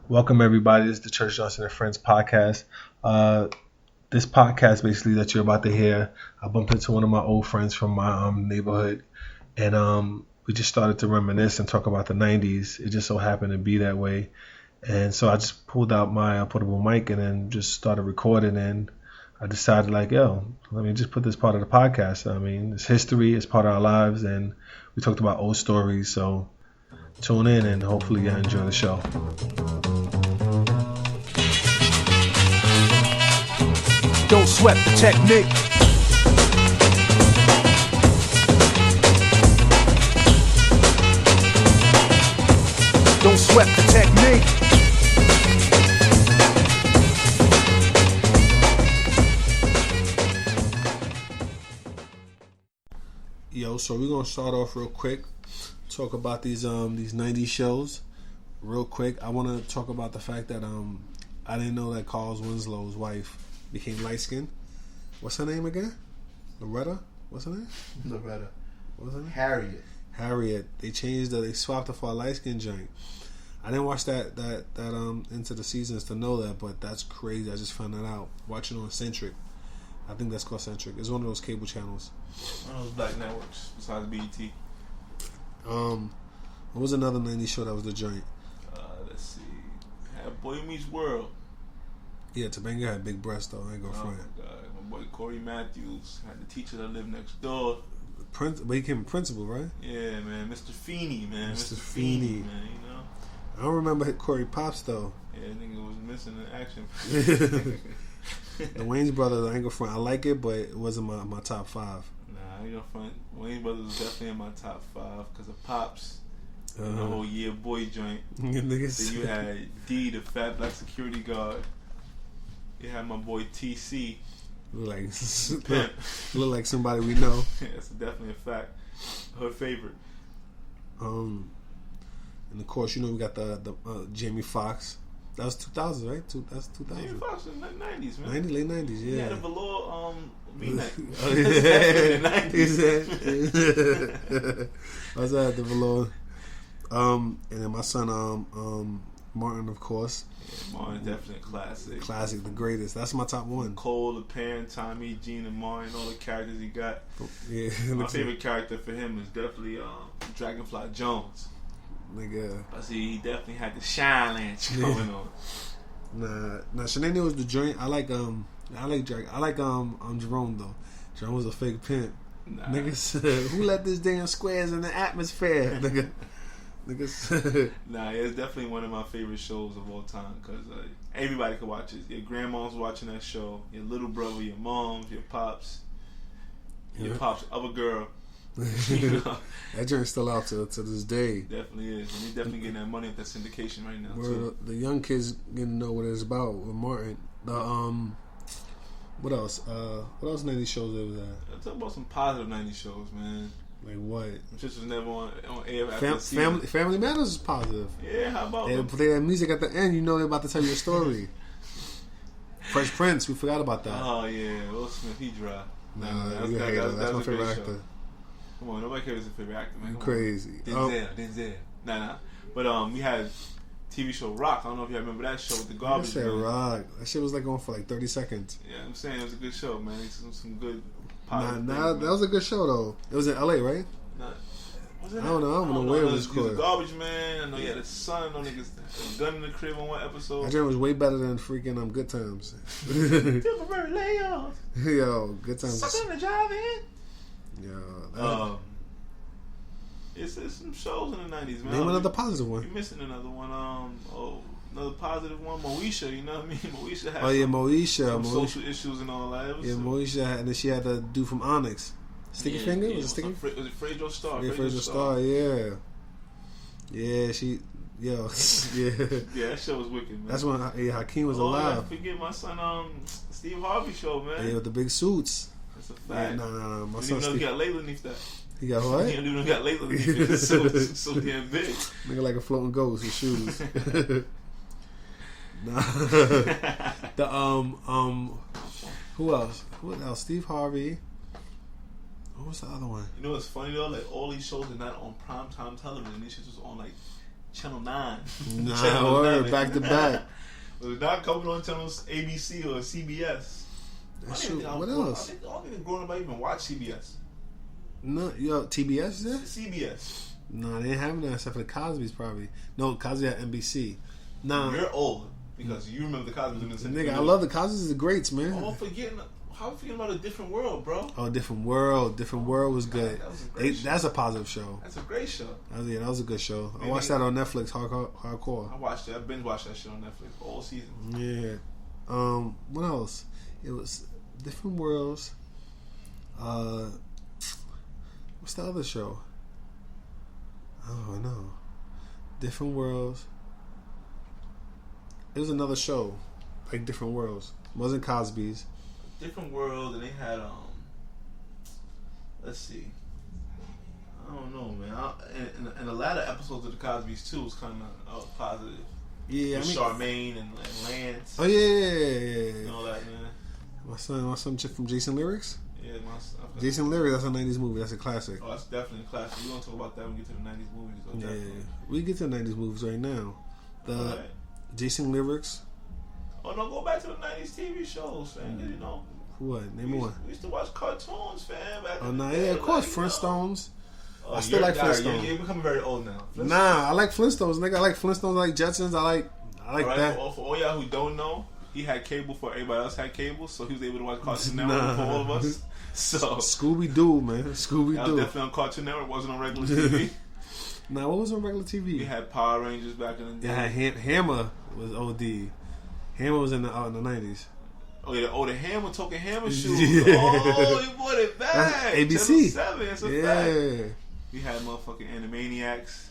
Welcome everybody. This is the Church Johnson and Friends podcast. This podcast basically that you're about to hear, I bumped into one of my old friends from my neighborhood, and we just started to reminisce and talk about the 90s. It just so happened to be that way, and so I just pulled out my portable mic and then just started recording. And I decided, like, yo, let me just put this part of the podcast. I mean, it's history, it's part of our lives, and we talked about old stories. So tune in and hopefully you enjoy the show. Don't sweat the technique. Don't sweat the technique. Yo, so we're gonna start off real quick. Talk about these 90s shows real quick. I want to talk about the fact that I didn't know that Carl Winslow's wife became light skinned. What's her name again? Loretta? What's her name? Loretta. What's her name? Harriet. They changed they swapped her for a light skin joint. I didn't watch that into the seasons to know that, but that's crazy. I just found that out watching on Centric. I think that's called Centric. It's one of those cable channels. One of those black networks besides BET. What was another 90s show that was the joint? Let's see. Had Boy Meets World. Yeah, Topanga had big breasts though. I ain't gonna front. My God. My boy Corey Matthews had the teacher that lived next door. But he became a principal, right? Yeah, man. Mr. Feeney, man. Mr. Feeney. Man, you know? I don't remember Corey Pops though. Yeah, nigga was missing in action. The Wayne's Brothers, I ain't gonna front. I like it, but it wasn't my top five. Nah, I ain't gonna front. Wayne Brothers was definitely in my top five because of Pops. And the whole Yeah Boy joint. Then you had D, the fat black security guard. You had my boy TC. Look like somebody we know. That's definitely a fact. Her favorite. And of course, you know we got the Jamie Foxx. That was 2000, right? That's 2000. Jamie Foxx was in the 90s, man. 90s, late 90s, yeah. He had a velour V-neck. Oh, yeah. I was at the velour. And then my son, Martin, of course. Yeah, Martin, definitely a classic. Classic, the greatest. That's my top one. Cole, the parent, Tommy, Gene, and Martin, all the characters he got. Yeah. My favorite character for him is definitely Dragonfly Jones. Nigga. I see he definitely had the shine lance going on. Nah, Shanae was the joint. I like Jerome though. Jerome was a fake pimp. Nah. Niggas, who let this damn squares in the atmosphere? Niggas. Nah, it's definitely one of my favorite shows of all time because everybody could watch it. Your grandma's watching that show, your little brother, your mom, your pops, your pops' other girl. You know? That joint's still out to this day. Definitely is, and he's definitely getting that money with that syndication right now. The young kids getting to know what it's about with Martin. What else? What else 90s shows there was at? I'll talk about some positive 90s shows, man. Like what? Which was never on air after Family Matters is positive. Yeah, how about they play that music at the end? You know they're about to tell you a story. Fresh Prince, we forgot about that. Oh yeah, Will Smith, he dry. Nah, that's my favorite actor. Show. Come on, nobody cares his favorite actor, man. Come crazy. Denzel. Nah. But we had TV show Rock. I don't know if you remember that show with the garbage. I said Rock. That shit was like going for like 30 seconds. Yeah, I'm saying it was a good show, man. Some good. Nah, that was a good show though. It was in LA, right? Nah. I don't know where it was. He was a garbage man. I know he had a son. I know niggas had a gun in the crib on one episode. That joint was way better than freaking Good Times. Temporary layoffs. Yo, Good Times. Suck on the job in. Yo. It's some shows in the 90s, man. Name another positive one. You're missing another one. Another positive one. Moesha, you know what I mean? Moesha had Moesha. social issues and all that. Moesha had, and then she had the dude from Onyx. Sticky Finger? Was it Sticky? Was it Frejo Star? Yeah, Frejo Star, yeah. Yeah, she... Yo, yeah. Yeah, that show was wicked, man. That's when Hakeem was alive. I forget my son, Steve Harvey show, man. Yeah, with the big suits. That's a fact. Yeah, nah. My you son didn't know he got Layla underneath that. He got what? You didn't know he got Layla underneath it. So damn big. Nigga like a floating ghost with shoes. Nah. Who else? Steve Harvey. What was the other one? You know what's funny though? Like all these shows are not on primetime television. These shit was on like Channel 9. Nah, Channel word, 11. back to back. It was not coming on channels ABC or CBS. That's true. What else? I don't think growing up I even watched CBS. No, yo, TBS is there? CBS. Nah, they ain't having that except for the Cosby's probably. No, Cosby at NBC. Nah. You're old because you remember the Cosby's in the Nigga, I love the Cosby's, the greats, man. Oh, how I'm forgetting about A Different World, bro. Oh, Different World. Different World was good. That was a great show. That's a positive show. That's a great show. That was a good show. I watched that on Netflix, hardcore. I watched it. I binge watched that shit on Netflix all season. Yeah. What else? It was Different Worlds. What's the other show? Oh, no. Different Worlds. It was another show, like Different Worlds. It wasn't Cosby's. Different World, and they had let's see. I don't know, man. And a lot of episodes of the Cosby's too was kind of positive. Yeah, with Charmaine and Lance. Oh yeah. And all that, man. My son chick from Jason Lyrics. Yeah, Jason Lyrics. That's a '90s movie. That's a classic. Oh, that's definitely a classic. We're gonna talk about that when we get to the '90s movies. Though, yeah, definitely. we get to the '90s movies right now. The Jason Lyrics. Oh no, go back to the '90s TV shows, man. You know. What? Name one. We used to watch cartoons, fam. Back Oh in the no, day, yeah, of course, Flintstones. I still like Flintstones. You're becoming very old now. Nah, I like Flintstones, nigga. I like Flintstones. I like Jetsons. I like right, that. For all y'all who don't know, he had cable before everybody else had cable, so he was able to watch Cartoon Network for all of us. So Scooby Doo, man, Scooby Doo. I was definitely on Cartoon Network. Wasn't on regular TV. Nah, what was on regular TV? We had Power Rangers back in the day. Yeah, Hammer was OD. Hammer was in the '90s. Oh yeah, the Hammer talking Hammer shoes. Yeah. Oh, he brought it back. That's ABC. Channel 7, that's a fact. We had motherfucking Animaniacs.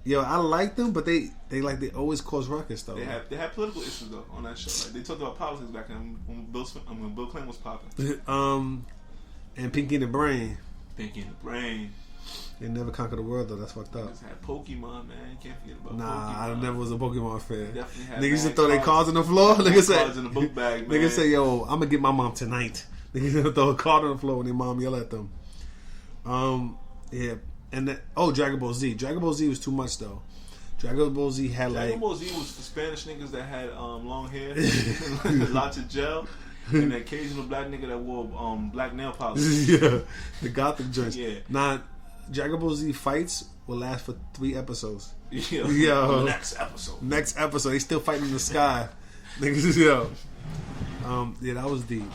Yo, I like them, but they always cause ruckus though. They had political issues though on that show. Like they talked about politics back then when Bill Clinton was popping. And Pinky and the Brain. Pinky and the Brain. They never conquered the world though. That's fucked up. Just had Pokemon, man. You can't forget about Pokemon. Nah, I never was a Pokemon fan. Definitely had Niggas used to throw their cards on the floor. Niggas say, cards in the book bag, man. Niggas say, yo, I'm gonna get my mom tonight. Niggas gonna throw a card on the floor when their mom yell at them. Yeah. And Dragon Ball Z. Dragon Ball Z was too much though. Dragon Ball Z had Dragon Ball Z was for Spanish niggas that had long hair, lots of gel, and the occasional black nigga that wore black nail polish. Yeah, the gothic joints. Yeah. Now, Dragon Ball Z fights will last for 3 episodes. Yo. Next episode, they still fighting in the sky. Niggas, yo. Yeah, that was deep.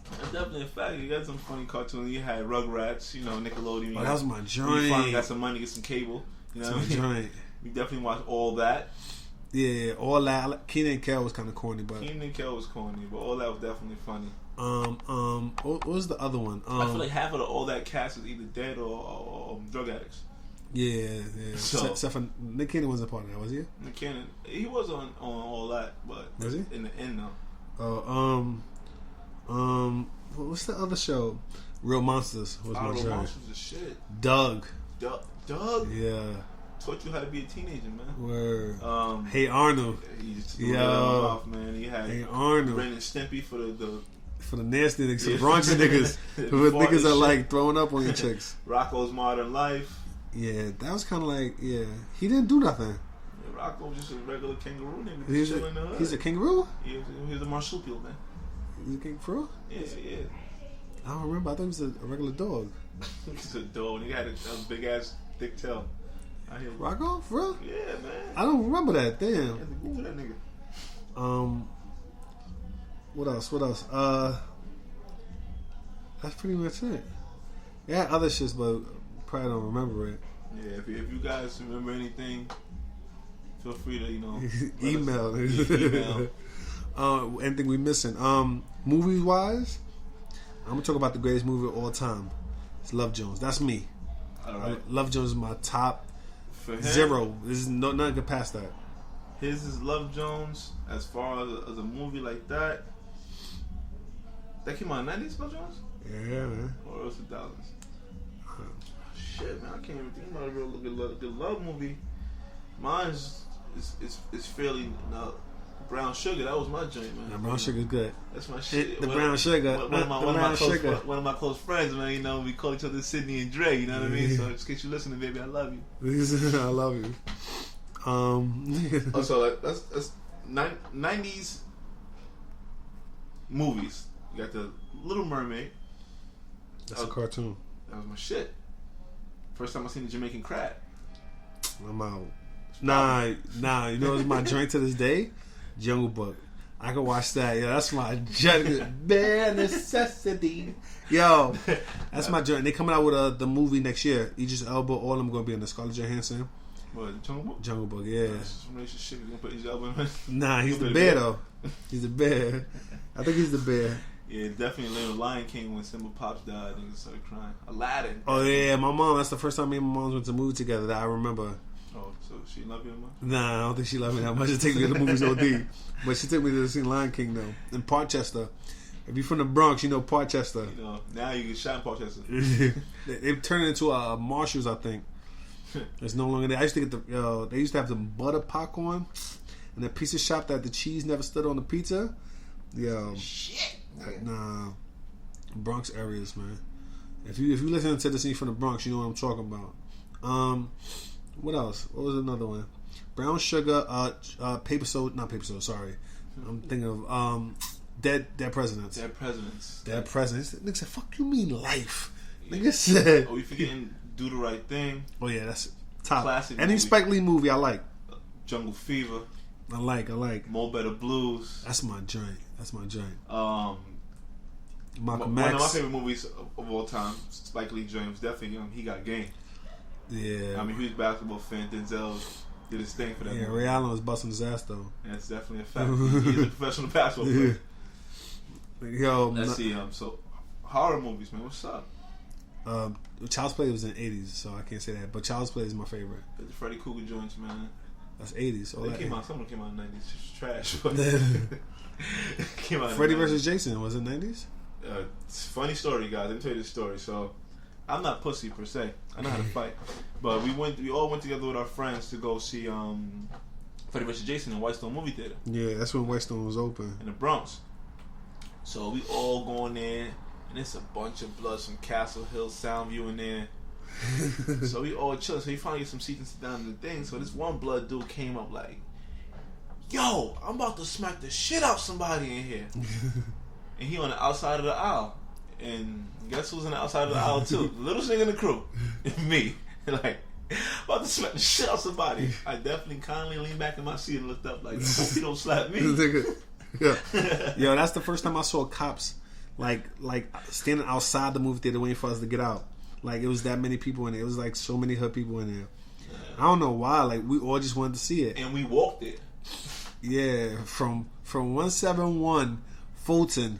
That's definitely a fact. You got some funny cartoons. You had Rugrats, Nickelodeon. That was my joint. You finally got some money to get some cable. You know what I mean? Joint. We definitely watched all that. Yeah, all that. Kenan and Kel was kind of corny, but Kenan and Kel was corny, but all that was definitely funny. What was the other one? I feel like half of all that cast was either dead or drug addicts. Yeah. So, except for Nick Cannon wasn't a part of that, was he? Nick Cannon, he was on all that, but was he? In the end, though. What's the other show? Real Monsters was my Real show. Monsters is shit. Doug. Yeah. Taught you how to be a teenager, man. Word. Hey Arnold. He just threw that off, man. He had Hey Arnold. Ren and Stimpy for the nasty niggas, the raunchy niggas, who niggas are like throwing up on your chicks. Rocco's Modern Life. Yeah, that was kind of like he didn't do nothing. Yeah, Rocco was just a regular kangaroo nigga. He's a kangaroo. He's a marsupial, man. He's a kangaroo. Yeah. I don't remember. I thought he was a regular dog. He's a dog. He had a big ass thick tail. Rocco, for real? Yeah, man. I don't remember that. Damn. You have to Google that nigga. What else? That's pretty much it. Yeah, other shits, but probably don't remember it. Yeah, if you guys remember anything, feel free to email. Email. Anything we missing? Movies wise, I'm gonna talk about the greatest movie of all time. It's Love Jones. That's me. All right. Love Jones is my top. For him, 0. This is nothing can pass that. His is Love Jones. As far as a movie like that, that came out in the 90s, Love Jones? Yeah, man. Or else 2000s? Shit, man, I can't even think about a real good love movie. Mine's is fairly Brown Sugar. That was my joint, man. Yeah, Brown Sugar's good. That's my shit. Brown Sugar. One of my close friends, man. We call each other Sydney and Dre. You know what I mean? So just in case you listening, baby, I love you. I love you. Also, that's 90s movies. You got the Little Mermaid. That's a cartoon. That was my shit. First time I seen the Jamaican crab. I'm out. Nah. You know what's my joint to this day? Jungle Book. I can watch that. Yeah, that's my joint. Bare necessity. Yo, that's my joint. They coming out with the movie next year. Idris Elba, all of them gonna be in the Scarlett Johansson. What, Jungle Book? Jungle Book, yeah. Some racist shit. You gonna put Idris Elba in it? Nah, he's the bear though. He's the bear. I think he's the bear. Yeah, definitely later Lion King when Simba Pops died, niggas started crying. Aladdin. Oh yeah, my mom. That's the first time me and my mom went to movie together that I remember. Oh, so she love you much? Nah, I don't think she loved me that much. She took me to the movies OD, but she took me to see Lion King though in Parkchester. If you're from the Bronx, you know Parkchester. You know, now you get shot in Parkchester. They turned it into a Marshalls, I think. It's no longer there. I used to get they used to have the butter popcorn and the pizza shop that the cheese never stood on the pizza. Yo, Shit. nah, Bronx areas, man. If you listen to the scene from the Bronx, you know what I'm talking about. What else? What was another one? Brown Sugar, Paper Soda, not Paper Soda. Sorry, I'm thinking of Dead Presidents. Dead Presidents. Dead Presidents. Nigga said, "Fuck you mean life?" Nigga said. Oh, you forgetting Do the Right Thing? Oh yeah, that's top. Classic Any movie. Spike Lee movie I like. Jungle Fever. I like. Mo Better Blues. That's my joint. One Malcolm of my X. favorite movies of all time, Spike Lee James, definitely He Got Game. Yeah. I'm a huge basketball fan. Denzel did his thing for that Yeah, movie. Ray Allen was busting his ass though. And that's definitely a fact. He's a professional basketball player. Yo, Let's see. So horror movies, man. What's up? Child's Play was in the 80s, so I can't say that. But Child's Play is my favorite. The Freddy Krueger joints, man. That's 80s. So They came out. Someone came out in the 90s. It's trash. Came out. Freddy in the 90s. vs. Jason was it 90s? It's a funny story, guys. Let me tell you this story. So, I'm not pussy per se. I know how to fight, but we all went together with our friends to go see Freddy vs. Jason in Whitestone movie theater Yeah, that's when Whitestone was open. in the Bronx. So we all going there, and it's a bunch of bloods from Castle Hill, Soundview in there. So we all chilling. So he finally get some seats and sit down in the thing. So this one blood dude came up like, "Yo, I'm about to smack the shit out somebody in here." And he on the outside of the aisle. And guess who's on the outside of the aisle too? The littlest nigga in the crew. Me. Like, about to smack the shit out somebody. I definitely kindly leaned back in my seat and looked up like, hope he don't slap me. Yeah. Yo, that's the first time I saw cops like standing outside the movie theater waiting for us to get out. Like it was that many people in there. It was like so many hood people in there. I don't know why. Like we all just wanted to see it. And we walked it. Yeah, from 171 Fulton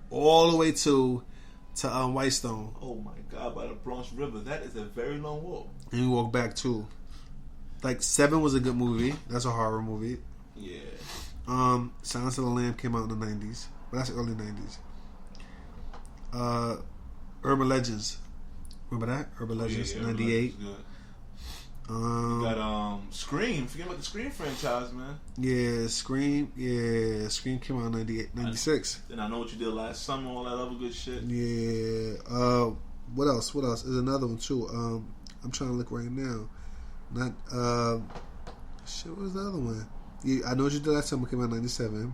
all the way to Whitestone. Oh my God, by the Bronx River. That is a very long walk. And we walked back too. Like 7 was a good movie. That's a horror movie. Yeah. Silence of the Lamb came out in the 90s. But that's early 90s. Urban Legends. Remember that? Urban Legends, Yeah, 98. Good. You got Scream. Forget about the Scream franchise, man. Yeah, Scream. Yeah, Scream came out in 98, 96. Then I Know What You Did Last Summer, all that other good shit. Yeah. What else? There's another one too. I'm trying to look right now. Not shit. What was the other one? Yeah, I Know What You Did Last Summer came out in 97.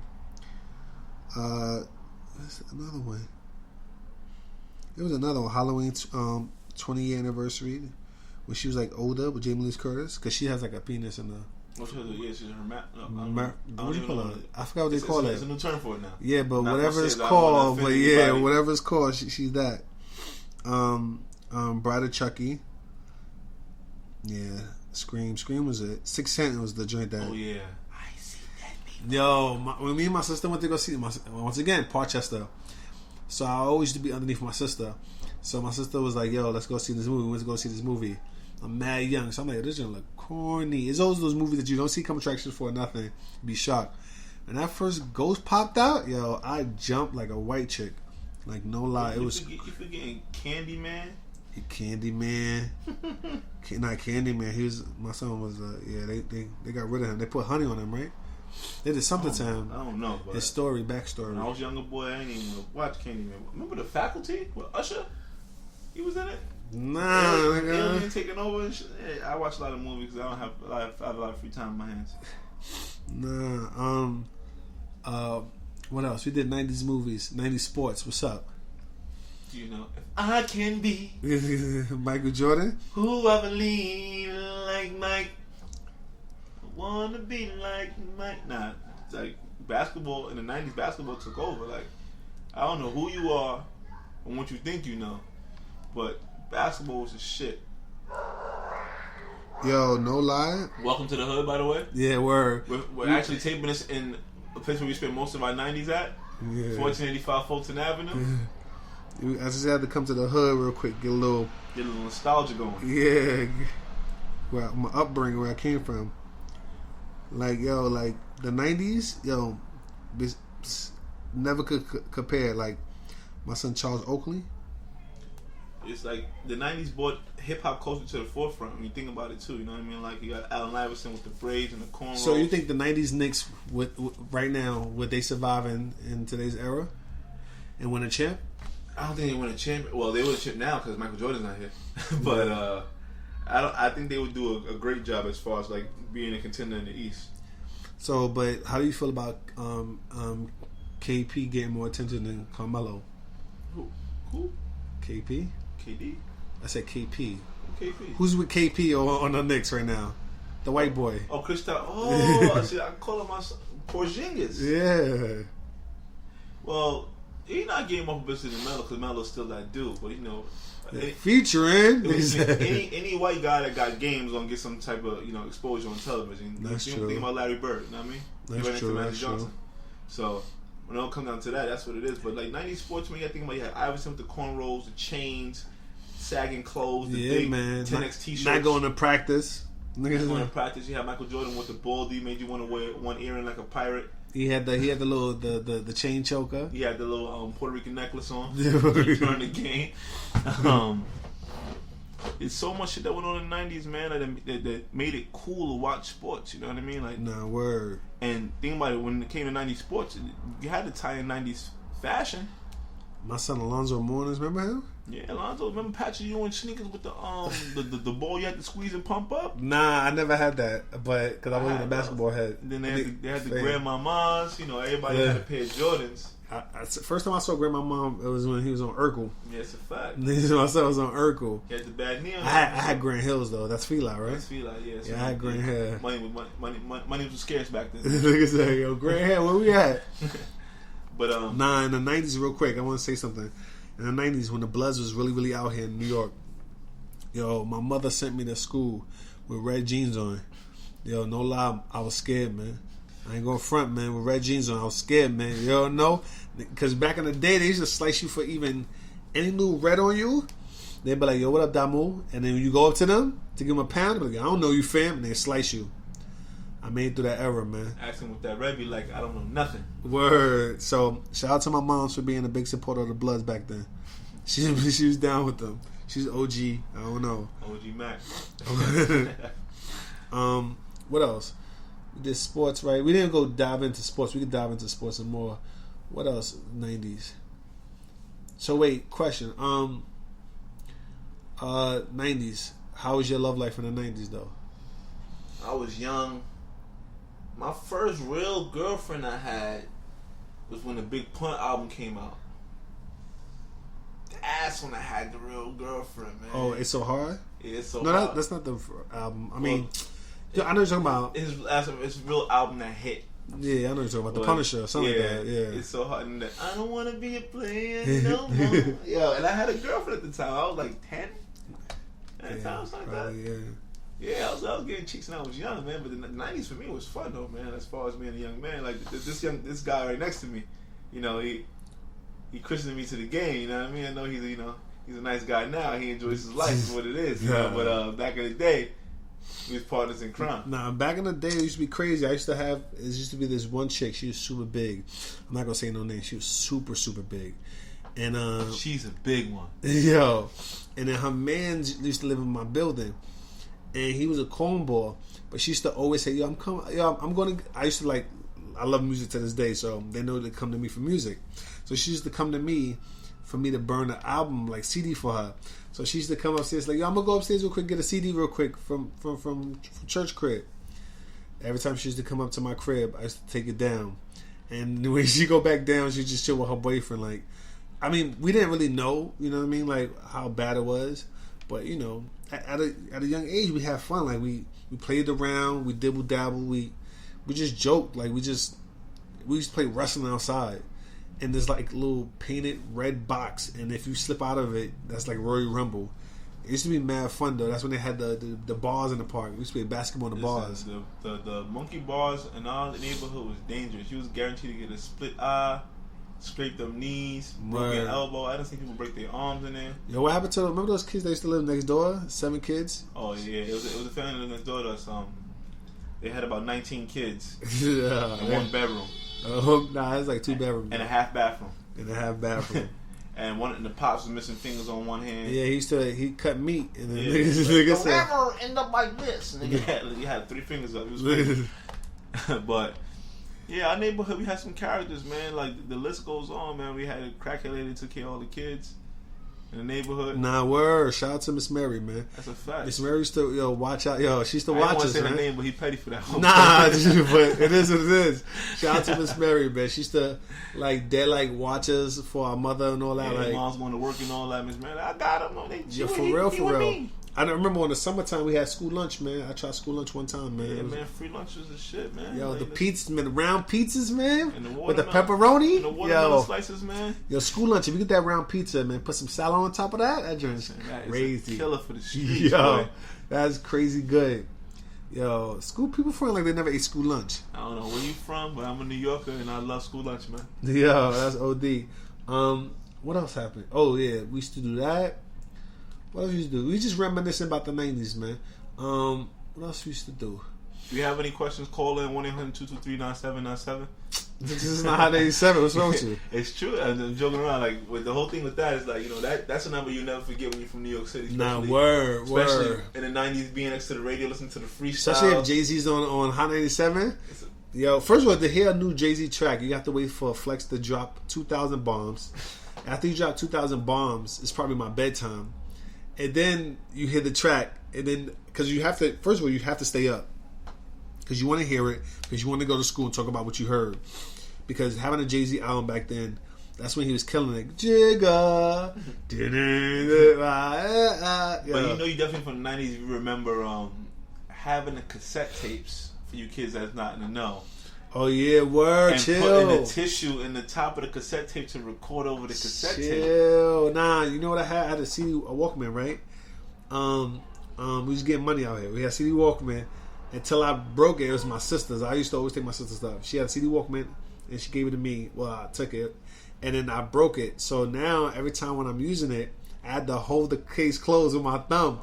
What's another one? There was another one. Halloween 20-year anniversary. When she was like older with Jamie Lee Curtis, because she has like a penis in the. What's her? Yeah, she's her map. What do you call it? I forgot what they call it. It's a new term for it now. Yeah, but Not whatever gonna it's say that, called, but but offend yeah, anybody. whatever it's called, she's that. Bride of Chucky. Yeah, Scream was it. Sixth Sense was the joint that. Oh yeah. Yo, when me and my sister went to go see once again Parkchester, so I always used to be underneath my sister. So my sister was like, "Yo, let's go see this movie." We went to go see this movie. I'm mad young, so I'm like, "This gonna look corny." It's always those movies that you don't see come attractions for nothing. You be shocked. And that first ghost popped out, yo, I jumped like a white chick, like no lie. It was You forgetting Candyman? Candyman, not Candyman. He was my son was yeah. They got rid of him. They put honey on him, right? They did something to him. I don't know. But His story, backstory. when I was a younger boy, I didn't even watch Candyman. Remember The Faculty with Usher? He was in it. Nah, Alien taking over and shit. Yeah, I watch a lot of movies because I don't have a lot of free time in my hands. Nah. What else? We did 90s movies, 90s sports. What's up? You know, if I can be Michael Jordan. who I believe like Mike. I wanna be like Mike. Nah, it's like basketball in the 90s. Basketball took over. Like, I don't know who you are and what you think you know, but basketball was the shit. Yo, no lie. Welcome to the hood, by the way. Yeah, word. We're actually taping this in a place where we spent most of our 90s at. Yeah. 1485 Fulton Avenue. I just had to come to the hood real quick, get a little nostalgia going. Yeah, well, my upbringing, where I came from. Like, yo, like the 90s, yo, never could compare. Like, my son Charles Oakley. It's like the 90s brought hip hop culture to the forefront when you think about it too. You know what I mean? Like, you got Allen Iverson with the braids and the cornrows. So you think the 90s Knicks with right now, would they survive in today's era and win a champ? I don't think they win a champ. Well, they would a champ now because Michael Jordan's not here. But I think they would do a great job as far as like being a contender in the East. So, but how do you feel about KP getting more attention than Carmelo? Who? KP? KD? I said KP. KP. Who's with KP on the Knicks right now? The white boy. Oh, Kristaps. Oh, see, I call him my son. Porzingis. Yeah. Well, he's not getting more publicity than Melo because Melo's still that dude. But, you know, featuring any white guy that got games gonna get some type of exposure on television. That's you true. Think about Larry Bird. You know what I mean? That's true. That's true. So when it all comes down to that, that's what it is. But like 90s sports, when you think about, you had Iverson with the cornrows, the chains, sagging clothes, the big man. 10X t-shirts. Not going to practice. Not going to practice. You had Michael Jordan with the baldy, made you want to wear one earring like a pirate. He had the little the chain choker. He had the little Puerto Rican necklace on during the game. It's so much shit that went on in the 90s, man, that made it cool to watch sports. You know what I mean? Like, nah, word. And think about it, when it came to 90s sports, you had to tie in 90s fashion. My son Alonzo Mourning, remember him? Yeah, Alonzo, remember Patrick Ewing sneakers with the ball you had to squeeze and pump up? Nah, I never had that, but because I wasn't a basketball head. Then they had the grandmamas, everybody had a pair of Jordans. First time I saw Grandma Mom, it was when he was on Urkel. Yeah, it's a fact. My son was on Urkel. He had the bad knee on. I had Grand Hills though. That's Fila, right? That's Fila, yeah. So I had Grand Hair. Money was scarce back then. Look at that, yo, Grand Hair. Where we at? But in the 90s, real quick, I want to say something. In the 90s, when the Bloods was really, really out here in New York, yo, my mother sent me to school with red jeans on. Yo, no lie, I was scared, man. I ain't going front, man. With red jeans on, I was scared, man. Yo, no, because back in the day, they used to slice you for even any little red on you. They'd be like, yo, what up, Damu? And then when you go up to them to give them a pound, they're like, I don't know you, fam. And they slice you. I made it through that era, man. Asking with that red, be like, I don't know nothing. Word. So, shout out to my mom for being a big supporter of the Bloods back then. She was down with them. She's OG. I don't know. OG Mac. What else? We did sports, right? We didn't go dive into sports. We could dive into sports and more. What else? 90s. So wait, question. 90s. How was your love life in the 90s though? I was young. My first real girlfriend I had was when the Big Pun album came out. That's when I had the real girlfriend, man. Oh, It's So Hard? Yeah, It's So No, Hard. that's not the album. I mean, I know you're talking about his real album that hit. Yeah, I know you're talking about The Punisher or something like that. Yeah, It's So Hard. And I don't want to be a player no more. Yo, and I had a girlfriend at the time. I was like 10. At the time, something like that. Yeah. Yeah, I was getting chicks when I was young, man. But the 90s for me was fun, though, man. As far as being a young man, like this guy right next to me, he christened me to the game. You know what I mean? I know he's a nice guy now. He enjoys his life, is what it is. You know? But back in the day, we was partners in crime. Nah, back in the day, it used to be crazy. It used to be this one chick. She was super big. I'm not gonna say no name. She was super, super big. And she's a big one. Yo, and then her man used to live in my building. And he was a cornball, but she used to always say, I'm going to, I used to I love music to this day, so they know to come to me for music. So she used to come to me for me to burn the album like CD for her. So she used to come upstairs like, yo, I'm gonna go upstairs real quick, get a CD real quick from church crib. Every time she used to come up to my crib, I used to take it down. And when she go back down, she just chill with her boyfriend. Like, I mean, we didn't really know, you know what I mean, like how bad it was. But you know, at a young age, we had fun. Like we played around, we dibble dabble, we just joked. Like we used to play wrestling outside. And there's like a little painted red box, and if you slip out of it, that's like Royal Rumble. It used to be mad fun though. That's when they had the bars in the park. We used to play basketball in the bars. The monkey bars in our neighborhood was dangerous. You was guaranteed to get a split eye, scrape them knees, broken elbow. I done seen people break their arms in there. Yo, what happened to them? Remember those kids that used to live next door? 7 kids? Oh yeah, it was a family that lived next door to us. They had about 19 kids Yeah, in one bedroom. Nah, it's like 2 bedrooms. And a half bathroom. And the pops was missing fingers on one hand. Yeah, he cut meat, and then niggas never end up like this. And he had 3 fingers up. It was crazy. But yeah, our neighborhood, we had some characters, man. Like the list goes on, man. We had a crackhead lady that took care of all the kids in the neighborhood. Nah, word. Shout out to Miss Mary, man. That's a fact. Miss Mary used to watch out. Yo, she used to watch us, I didn't want to say man. her name, but he petty for that. Nah, but it is what it is. Shout out to Miss Mary, man. She used to watch us for our mother and all that. Yeah, like mom's going to work and all that. Miss Mary, I got him. No, for real. I remember in the summertime we had school lunch, man. I tried school lunch one time, man. Yeah, man, free lunch was the shit, man. Yo, like the pizzas, man, the round pizzas, man, and with the pepperoni. And the watermelon slices, man. Yo, school lunch, if you get that round pizza, man, put some salad on top of that joint's crazy. Killer for the streets, yo, boy. That's crazy good. Yo, school people feel like they never ate school lunch. I don't know where you from, but I'm a New Yorker and I love school lunch, man. Yo, that's OD. What else happened? Oh yeah, we used to do that. What else we used to do? We just reminiscing about the 90s, man. What else we used to do? Do you have any questions? Call in 1-800-223-9797. This is not how 87. What's wrong with you? It's true. I'm joking around. Like with the whole thing with that is like, you know, that's a number you never forget when you're from New York City. Especially in the 90s, being next to the radio, listening to the freestyle. Especially if Jay-Z's on Hot 97. Yo, first of all, to hear a new Jay-Z track, you have to wait for Flex to drop 2,000 bombs. After you drop 2,000 bombs, it's probably my bedtime. And then you hear the track, and then because you have to, first of all, you have to stay up because you want to hear it, because you want to go to school and talk about what you heard. Because having a Jay-Z album back then, that's when he was killing it. Jigga, but you know, you definitely from the 90s. You remember having the cassette tapes for you kids that's not in the know. Oh yeah, word, and chill. putting the tissue in the top of the cassette tape to record over the cassette tape. Nah, you know what I had? I had a CD, a Walkman, right? We was getting money out here. We had a CD Walkman until I broke it. It was my sister's. I used to always take my sister's stuff. She had a CD Walkman and she gave it to me. Well, I took it and then I broke it. So now every time when I'm using it, I had to hold the case closed with my thumb.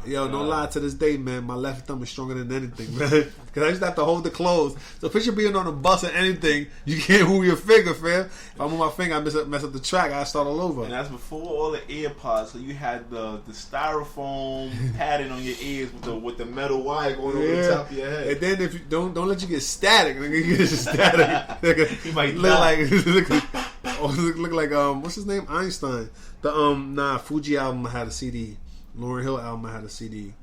Yo, no lie, to this day, man, my left thumb is stronger than anything, man. Because I used to have to hold it closed. So picture being on a bus or anything, you can't move your finger, fam. If I move my finger, I mess up the track, I start all over. And that's before all the AirPods, so you had the styrofoam padding on your ears with the metal wire going over the top of your head. And then if you don't let you get static, nigga, you get static. You might look like what's his name? Einstein. The Fuji album I had a CD. Lauryn Hill album I had a CD.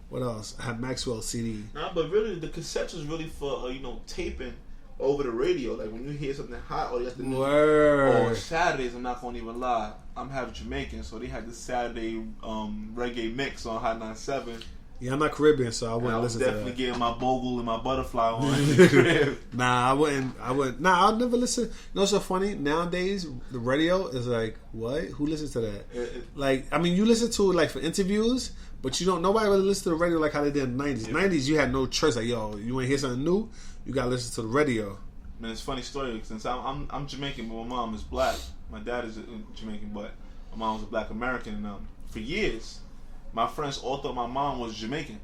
What else? I had Maxwell CD. Nah, but really the cassette was really for taping over the radio. Like when you hear something hot, or you have to or Saturdays. I'm not gonna even lie. I'm half Jamaican, so they had the Saturday reggae mix on Hot 97. Yeah, I'm not Caribbean, so I wouldn't listen to that. Definitely getting my bogle and my butterfly on in the crib. Nah, I wouldn't. Nah, I'd never listen. You know what's so funny? Nowadays, the radio is like, what? Who listens to that? Like, I mean, you listen to it like for interviews, but nobody really listens to the radio like how they did in the 90s. Yeah. 90s, you had no choice. Like, yo, you want to hear something new? You got to listen to the radio. Man, it's a funny story. Since I'm Jamaican, but my mom is black. My dad is Jamaican, but my mom was a black American. And for years, my friends all thought my mom was Jamaican.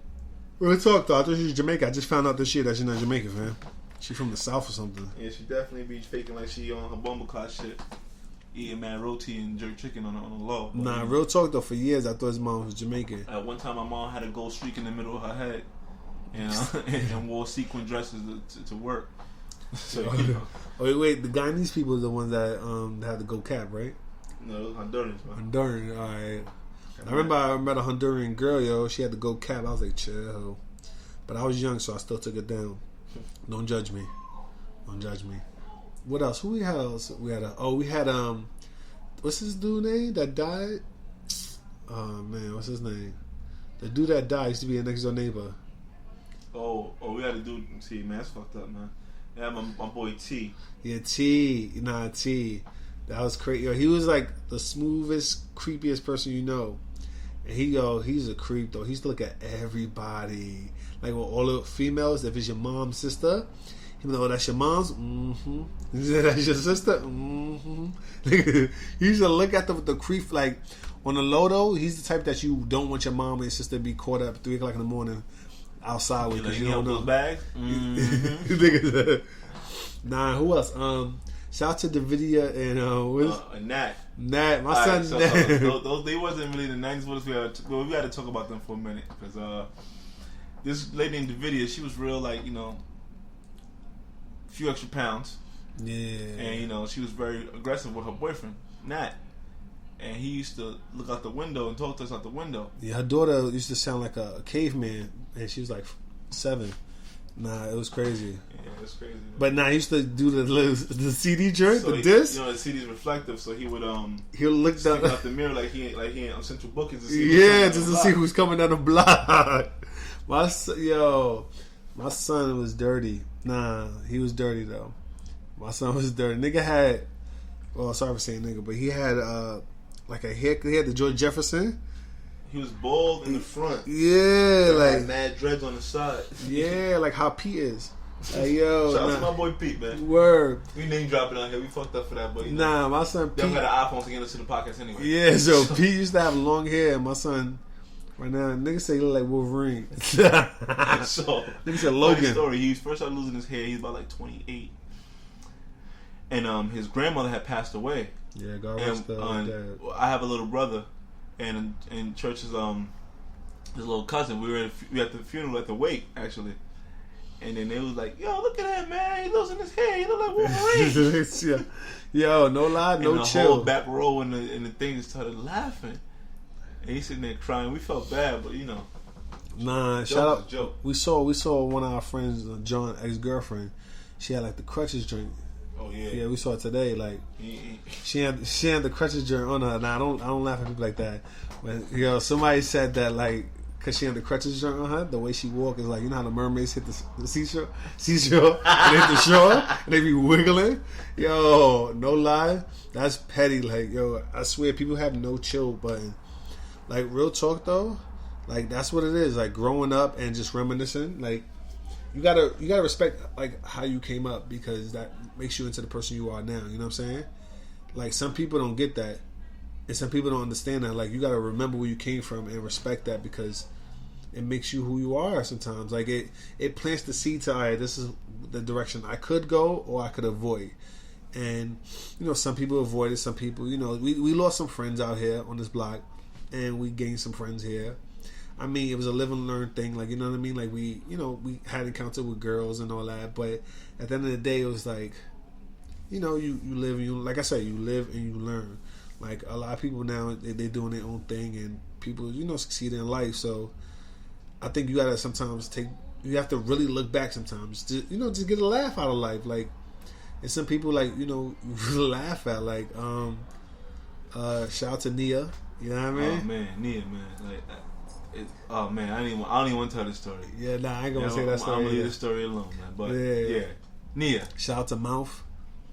Real talk though, I thought she was Jamaican. I just found out this year that she's not Jamaican, man. She from the South or something. Yeah, she definitely be faking like she on her bumbleclaw shit, eating man roti and jerk chicken on the low. But nah, real talk though. For years, I thought his mom was Jamaican. At one time, my mom had a gold streak in the middle of her head, and wore sequin dresses to work. So, Oh wait, the Guyanese people are the ones that had the gold cap, right? No, those Hondurans, man. Honduran, alright. I remember I met a Honduran girl, yo. She had the gold cap. I was like, chill. But I was young, so I still took it down. Don't judge me. Don't judge me. What else? Who we had else? We had what's his dude name that died? Oh man, what's his name? The dude that died used to be a next door neighbor. Oh, we had a dude. See, man, that's fucked up, man. Yeah, my boy T. Yeah, T. That was crazy. Yo, he was like the smoothest, creepiest person you know. And he's a creep though. He used to look at everybody. Like with all the females, if it's your mom's sister, he would know, that's your mom's? Mm-hmm. That's your sister? Mm-hmm. He used to look at the creep, like on the low though, he's the type that you don't want your mom and your sister to be caught up at 3 o'clock in the morning outside with, because you don't know. Bags? Mm-hmm. Nah, who else? Shout out to Davidia and Nat. Nat, my son. So Nat. those they wasn't really the 90s with us. We got to talk about them for a minute because this lady named Davidia, she was real, like, you know, a few extra pounds. Yeah. And, you know, she was very aggressive with her boyfriend, Nat. And he used to look out the window and talk to us out the window. Yeah, her daughter used to sound like a caveman, and she was like 7. Nah, it was crazy. Yeah, it was crazy. Man. But nah, he used to do the CD joint, so the disc. You know, the CD's reflective, so he would he'll look down out the mirror like he ain't on Central Bookings to see. Yeah, just to see who's coming down the block. My son was dirty. Nah, he was dirty though. My son was dirty. Nigga had, well, sorry for saying nigga, but he had like a hair. He had the George Jefferson. He was bald in the front. Yeah, like mad dreads on the side. Yeah, like how Pete is. Like, yo, shout out to my boy Pete, man. Word. We name dropping out here. We fucked up for that, but my son Pete. They got an iPhone to get us to the podcast anyway. Yeah, so Pete used to have long hair, and my son right now, nigga say he look like Wolverine. So nigga said Logan. Funny story. He first started losing his hair. He was about like 28, and his grandmother had passed away. Yeah, God rest her. I have a little brother, and in church is his little cousin. We were at the funeral at the wake actually, and then they was like, "Yo, look at him, man! He losing his hair. He look like Wolverine." Yo, no lie, no and chill. The whole back row and the thing just started laughing, and he's sitting there crying. We felt bad, but you know. Nah, shout out. Joke. We saw one of our friends, John, ex-girlfriend. She had like the crutches drink. Oh yeah. Yeah, we saw it today. Like she had the crutches joint on her. Now I don't laugh at people like that. But somebody said that like because she had the crutches joint on her, the way she walk is like, you know how the mermaids hit the seashore, and they hit the shore and they be wiggling. Yo, no lie, that's petty. Like, yo, I swear people have no chill button. Like, real talk though, like that's what it is. Like growing up and just reminiscing, like. You gotta respect like how you came up, because that makes you into the person you are now. You know what I'm saying? Like, some people don't get that, and some people don't understand that. Like, you gotta remember where you came from and respect that, because it makes you who you are. Sometimes, like it plants the seed to, all right, this is the direction I could go or I could avoid. And some people avoid it. Some people, we lost some friends out here on this block, and we gained some friends here. I mean, it was a live and learn thing, like, you know what I mean? Like, we had encounter with girls and all that, but at the end of the day, it was like, you live, like I said, you live and you learn. Like, a lot of people now, they're doing their own thing, and people, succeed in life, so I think you gotta sometimes you have to really look back sometimes, to, just get a laugh out of life, like, and some people, like, you laugh at, like, shout out to Nia, you know what I mean? Oh, man, Nia, man, like, oh man, I don't even want to tell this story. Yeah, nah, I ain't gonna say that story. I'm gonna leave the story alone, man. But yeah. Nia. Shout out to Mouth.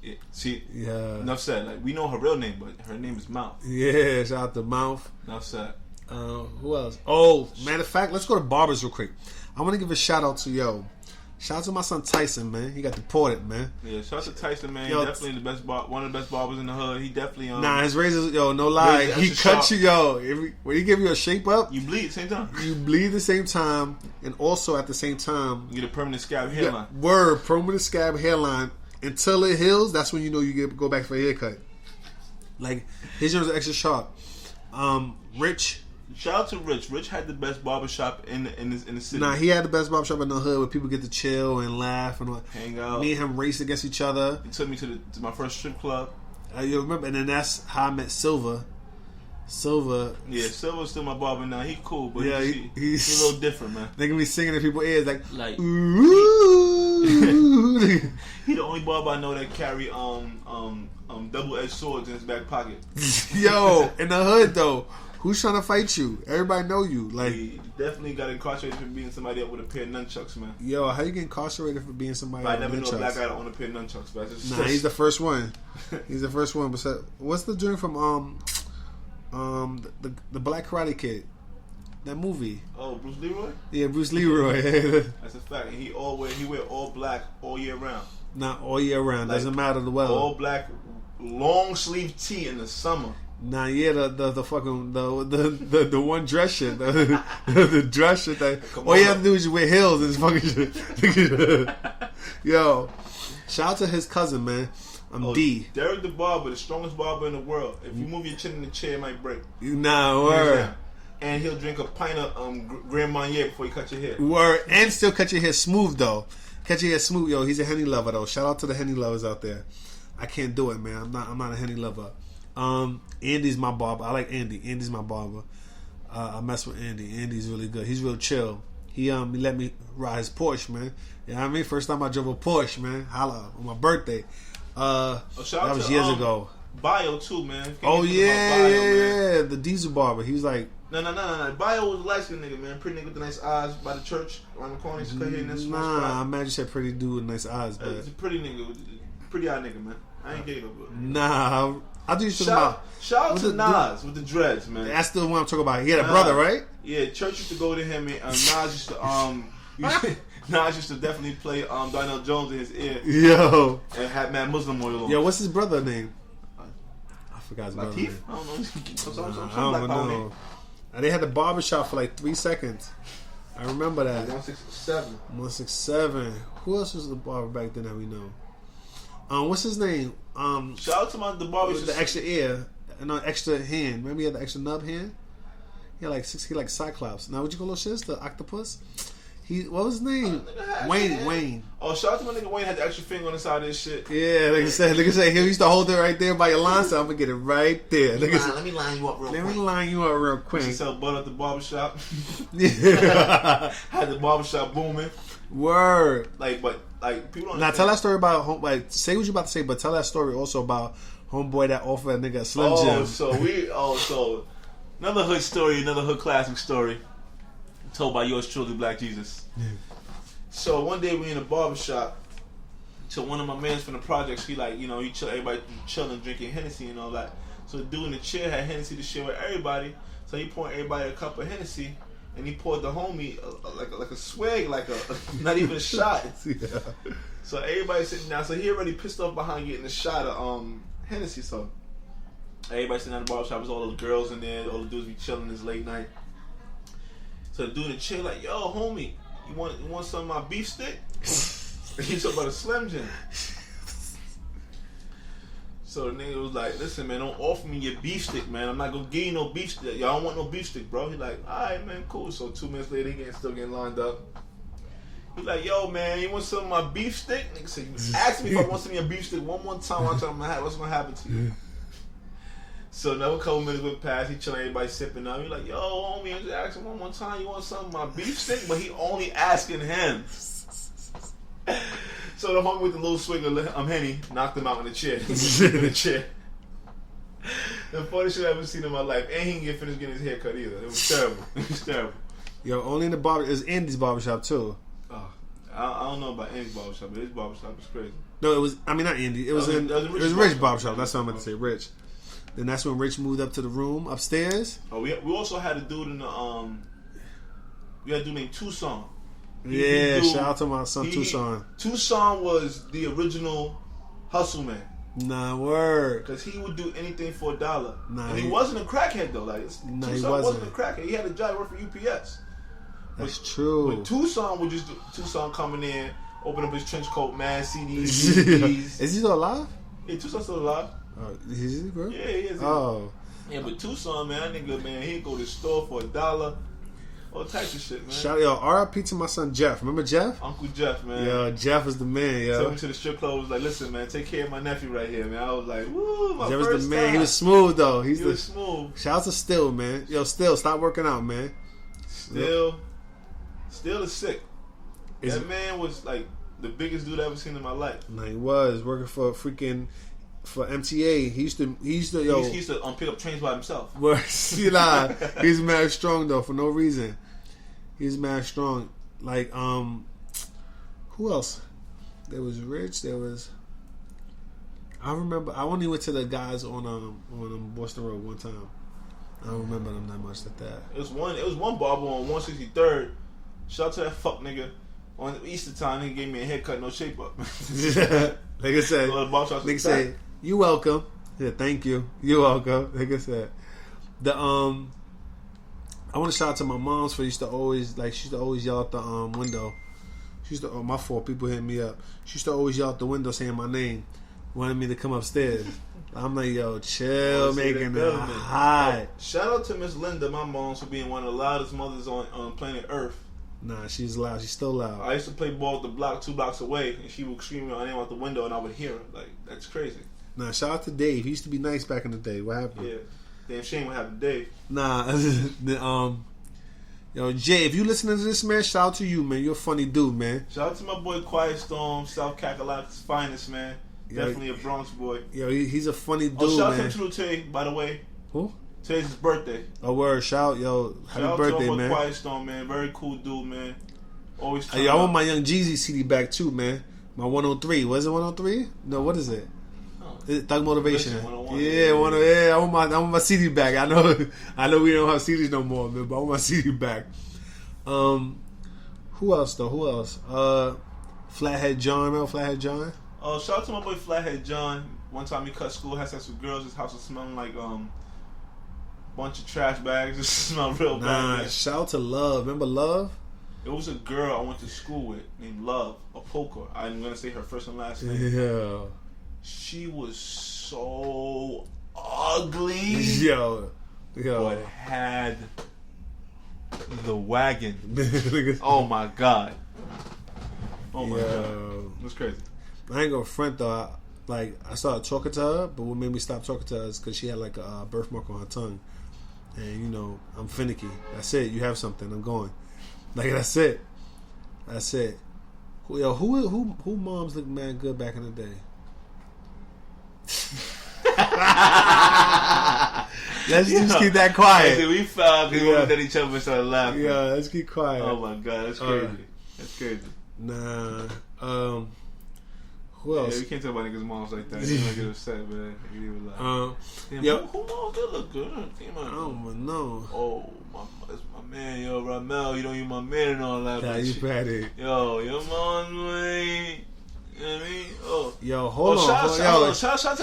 Yeah, enough said. Like, we know her real name, but her name is Mouth. Yeah, shout out to Mouth. Enough said. Who else? Oh, matter of fact, let's go to barbers real quick. I want to give a shout out to shout out to my son Tyson, man. He got deported, man. Yeah, shout out to Tyson, man. He's definitely the best one of the best barbers in the hood. He definitely his razors, no lie. He cut you, when he give you a shape up, you bleed at the same time. You bleed at the same time, and also at the same time, you get a permanent scab hairline. Permanent scab hairline until it heals. That's when you go back for a haircut. Like, his joints are extra sharp. Rich. Shout out to Rich. Rich had the best barbershop in the city. Nah, he had the best barbershop in the hood where people get to chill and laugh and hang out. Me and him race against each other. He took me to my first strip club. You remember? And then that's how I met Silver. Silver. Yeah, Silver's still my barber now. He cool, but Yeah, he's a little different, man. They can be singing in people's ears like Ooh. ooh. He the only barber I know that carry double-edged swords in his back pocket. Yo, in the hood though, who's trying to fight you? Everybody know you. Like, He definitely got incarcerated for beating somebody up with a pair of nunchucks, man. yo, how you get incarcerated for being somebody? But I never with knew a black nunchucks? guy that owned a pair of nunchucks. But Nah, he's the first one. He's the first one. But what's the drink from the Black Karate Kid? That movie. Oh, Bruce Leroy? Yeah, Bruce Leroy. That's a fact. And he wear all black all year round. Not all year round. Like, Doesn't matter the weather. All black, long sleeve tee in the summer. Nah, yeah, the fucking the one dress shit, the dress shit that all you have to do is just wear heels and fucking shit. Yo, shout out to his cousin, man. D. Derek the barber, the strongest barber in the world. If you move your chin in the chair, it might break. Nah, word. And he'll drink a pint of Grand Marnier before you cut your hair. Word, and still cut your hair smooth though. Cut your hair smooth, yo. He's a Henny lover though. Shout out to the Henny lovers out there. I can't do it, man. I'm not a Henny lover. Andy's my barber. I like Andy. Andy's my barber. I mess with Andy. Andy's really good. He's real chill. He let me ride his Porsche, man. You know what I mean? First time I drove a Porsche, man. Holla on my birthday. That was years ago. Bio too, man. Oh yeah, Bio, yeah. The diesel barber. He was like, No. Bio was a light skinned nigga, man. Pretty nigga with the nice eyes by the church around the corner. He used to cut hair in that small nah. I spot. imagine you said pretty dude with nice eyes, but It's a pretty nigga, pretty eye nigga, man. I ain't gay though, but nah. I do you talking about. Shout out What's to the Nas with the dreads, man. That's the one I'm talking about. He had a brother, right? Yeah, church used to go to him, and Nas used to Nas used to definitely play Donnell Jones in his ear Yo, and had mad Muslim oil on. yo, what's his brother name? I forgot his brother Latif? name. I don't know. Some I black don't power know. name. And they had the barbershop for like 3 seconds. I remember that. 167. 167. Who else was the barber back then that we know? What's his name? Shout out to the barber. With the extra ear and an extra hand. Remember he had the extra nub hand? He had like 6. He like Cyclops. Now what you call those shits? The octopus? What was his name? Wayne. Oh, shout out to my nigga Wayne had the extra finger on the side of his shit. Yeah, like I said, he used to hold it right there by your line, so I'm gonna get it right there. Let me line you up real quick. Let me line you up real Used quick. to sell butt at the barbershop. Yeah. Had the barbershop booming. Word. But people don't Now understand. tell that story about say what you about to say, but tell that story also about homeboy that offered a nigga a Slim Jim. So another hood story, another hood classic story, told by yours truly, Black Jesus. Yeah. So one day we in a barbershop. So one of my mans from the projects, he everybody chilling, drinking Hennessy and all that. So the dude in the chair had Hennessy to share with everybody. So he poured everybody a cup of Hennessy, and he poured the homie like a swig, like a not even a shot. Yeah. So everybody sitting down. So he already pissed off behind getting a shot of Hennessy. So everybody sitting down in the barbershop. There's all those girls in there. All the dudes be chilling this late night. So the dude in the chair like, yo, homie, you want some of my beef stick? He talking about a Slim Jim. So the nigga was like, listen, man, don't offer me your beef stick, man. I'm not gonna give you no beef stick. Y'all don't want no beef stick, bro. He like, alright, man, cool. So 2 minutes later, he still getting lined up. He like, yo, man, you want some of my beef stick? Nigga said, you ask me if I want some of your beef stick one more time. What's gonna happen to you? So another couple minutes went past. He chilling, everybody sipping up. He like, yo, homie, I just asked him one more time. You want some of my beef stick? But he only asking him. So the homie with the little swig of Henny knocked him out in the chair. In the chair. The funniest shit I ever seen in my life. And he didn't get finished getting his hair cut either. It was terrible. It was terrible. Yo, only in the barber is Andy's barbershop too. Oh, I don't know about Andy's barbershop, but his barbershop is crazy. No, it was. I mean, not Andy. It was It in. was It Rich's was Rich barbershop. barbershop. That's what I'm about to say. Rich. Then that's when Rich moved up to the room upstairs. Oh, we also had a dude in the we had a dude named Tucson. Yeah, Dude, shout out to my son Tucson. Tucson was the original hustle man. Nah, word. Because he would do anything for $1. Nah, and he wasn't a crackhead though. Like Nah, he Tucson wasn't. wasn't a crackhead. He had a job work for UPS. That's true. But Tucson would just do Tucson coming in, open up his trench coat, mad CDs, DVDs. Is he still alive? Yeah, Tucson's still alive. Is he, bro? Yeah, he is. Oh. Yeah, but Tucson, man, that nigga, man, he'd go to the store for $1. All types of shit, man. Shout yo, R.I.P. to my son Jeff. Remember Jeff? Uncle Jeff, man. Yo, Jeff is the man, yo. Took me to the strip club. Was like, listen, man, take care of my nephew right here, man. I was like, woo, my Jeff first is the man. time. He was smooth though. He was smooth. Shout out to Still, man. Yo, Still, stop working out, man. Still is sick. That man was like the biggest dude I ever seen in my life. Nah, he was working for MTA. He used to He used to pick up trains by himself. He's mad strong though for no reason. He's mad strong. Like who else? There was Rich. There was. I remember. I only went to the guys on Boston Road one time. I don't remember them that much like that. It was one barber on 163rd. Shout out to that fuck nigga. On Easter time, he gave me a haircut, no shape up. Like I said, nigga said, "You welcome." Yeah, thank you. You welcome. Like I said, I want to shout out to my moms for she used to always yell out the window. She used to, my fault. People hit me up. She used to always yell out the window saying my name, wanted me to come upstairs. I'm like, yo, chill, making it hot. Shout out to Miss Linda, my mom, for being one of the loudest mothers on planet Earth. Nah, she's loud. She's still loud. I used to play ball at the block 2 blocks away, and she would scream my name out the window, and I would hear her. Like, that's crazy. Nah, shout out to Dave. He used to be nice back in the day. What happened? Yeah. Damn shame what happened to Dave. Nah, yo, Jay, if you listening to this, man, shout out to you, man. You're a funny dude, man. Shout out to my boy Quiet Storm, South Kakalak's finest, man. Definitely a Bronx boy. Yo, he's a funny dude, shout man. out to True by the way. Who? Today's his birthday. Oh, word. Happy birthday, man. Quiet Storm, man. Very cool dude, man. Always I want my Young Jeezy CD back, too, man. My 103. Was it 103? No, what is it? Thug Motivation. Yeah, I want my CD back. I know we don't have CDs no more, man, but I want my CD back. Who else though? Who else? Flathead John, remember Flathead John? Shout out to my boy Flathead John. One time he cut school, had sex with girls. His house was smelling like bunch of trash bags. It smelled real bad. Man. Shout out to Love. Remember Love? It was a girl I went to school with named Love, a poker. I'm gonna say her first and last name. Yeah. She was so ugly. Yo. But had the wagon. Oh my god. Oh my god. It was crazy. I ain't gonna front though. I started talking to her, but what made me stop talking to her is because she had like a birthmark on her tongue. And you know, I'm finicky. That's it. You have something. I'm going. Like that's it. That's it. Who moms look mad good back in the day? Let's just keep that quiet. We found because we looked at each other and started laughing. Yeah, let's keep quiet. Oh my god, that's crazy. That's crazy. Nah. Who else? Yeah, we can't talk about niggas' moms like that. You don't get upset, man. You even laugh. Damn, who moms that look good? I don't know. Oh, that's my man, yo, Ramel. You know you my man and all that. Nah, you patty. Yo, your mom, man. You know what I mean? Oh. Yo, hold on. Shout out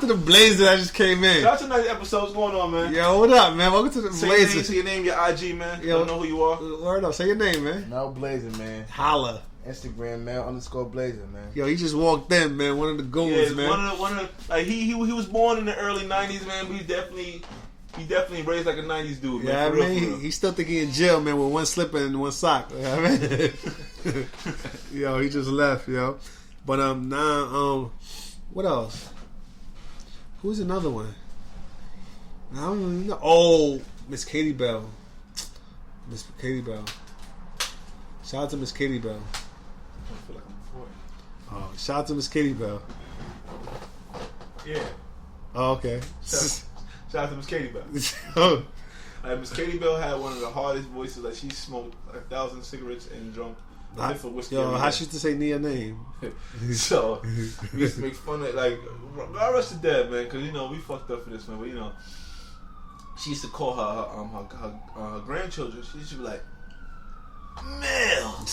to the Blazer that just came in. Shout out to the nice episode. What's going on, man? Yo, what up, man? Welcome to the Blazer. Say your name, your IG, man. Yo, don't know who you are. Word up. Say your name, man. Mel Blazer, man. Holla. Instagram, Mel_Blazer, man. Yo, he just walked in, man. One of the goons, man. One of the, like he was born in the early 90s, man. But he definitely raised like a 90s dude, man. Yeah, I mean, he still think he in jail, man, with one slipper and one sock. You know what I mean? Yo, he just left, yo. But what else? Who's another one? I don't even know. Oh, Miss Katie Bell. Miss Katie Bell. Shout out to Miss Katie Bell. I feel like I'm recording. Shout out to Miss Katie Bell. Yeah. Oh, okay. Shout out to Miss Katie Bell. Miss Katie Bell had one of the hardest voices. Like she smoked 1,000 cigarettes and drunk. Yo, how she used to say Nia name? So we used to make fun of God rest the dead, man, because you know we fucked up for this, man. But you know, she used to call her grandchildren. She used to be like, Mel,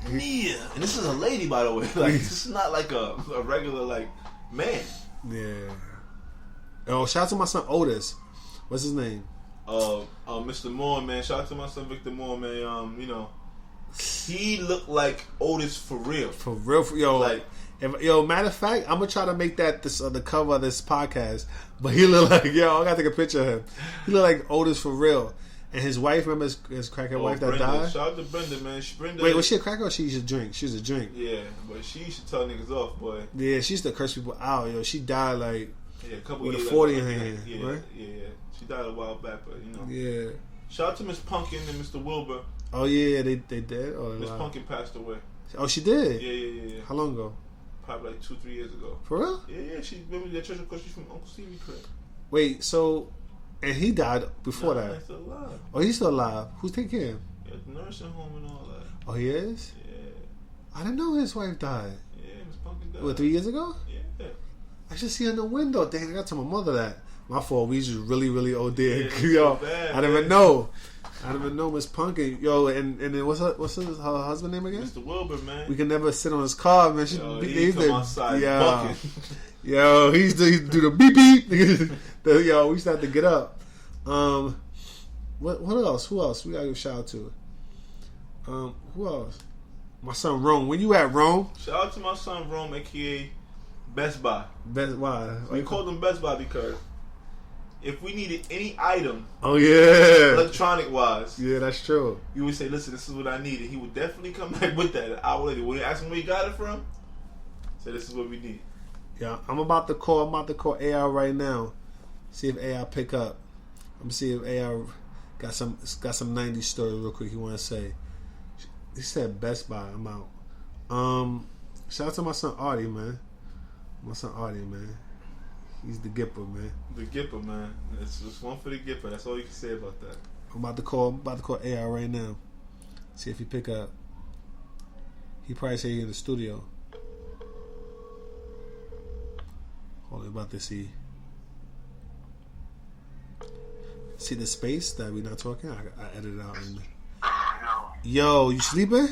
Nia, and this is a lady, by the way. Like this is not like a regular like man. Yeah. Oh, shout out to my son Otis. What's his name? Mr. Moore, man. Shout out to my son Victor Moore, man. You know. He looked like Otis for real. For real, yo. Like, matter of fact, I'm gonna try to make that the cover of this podcast. But he look like, yo, I gotta take a picture of him. He look like Otis for real. And his wife, remember his crackhead wife that Brenda. died? Shout out to Brenda, man. Brenda. Wait, was she a cracker or she used to drink? She used to drink. Yeah, but she used to tell niggas off, boy. Yeah, she used to curse people out. Yo, she died like Yeah, a couple with a years 40 in after her that. hand, Yeah, right? yeah. She died a while back, but you know. Yeah. Shout out to Miss Pumpkin and Mr. Wilbur. Oh yeah, they did. Oh, Miss Pumpkin passed away. Oh, she did. Yeah. How long ago? Probably like 2-3 years ago. For real? Yeah. She remember that church because she's from Uncle Stevie crib. Wait, so and he died before Nah, that. he's still alive. Oh, he's still alive. Who's taking care of him? Yeah, the nursing home and all that. Oh, he is. Yeah. I didn't know his wife died. Yeah, Miss Pumpkin died. What, 3 years ago? Yeah. I should see her in the window. Dang, I got to tell my mother that. My fault. We just really OD. Yeah, it's Yo, so bad, I didn't even man. know. I didn't even know Miss Pumpkin. Yo, and then what's her husband name again? Mr. Wilbur, man. We can never sit on his car, man. Yo, They he used come to- outside yeah. bucket. Yo, he used to do the beep beep. Yo, we used to have to get up. What else? Who else? We gotta give a shout out to. Who else? My son Rome. When you at Rome? Shout out to my son Rome, aka Best Buy. Best, why? We called him Best Buy because if we needed any item, Oh yeah. electronic wise, Yeah, that's true. you would say, "Listen, this is what I need," and he would definitely come back with that an hour later. When you ask him where he got it from, say, "This is what we need." Yeah, I'm about to call AR right now. See if AR pick up. I'm gonna see if AR got some 90s stories real quick he wanna say. He said Best Buy, I'm out. Shout out to my son Artie, man. My son Artie, man. He's the Gipper, man. The Gipper, man. It's one for the Gipper. That's all you can say about that. I'm about to call AR right now. See if he pick up. He probably say he in the studio. Hold on, about to see the space that we not talking. I edited out. Yo, you sleeping?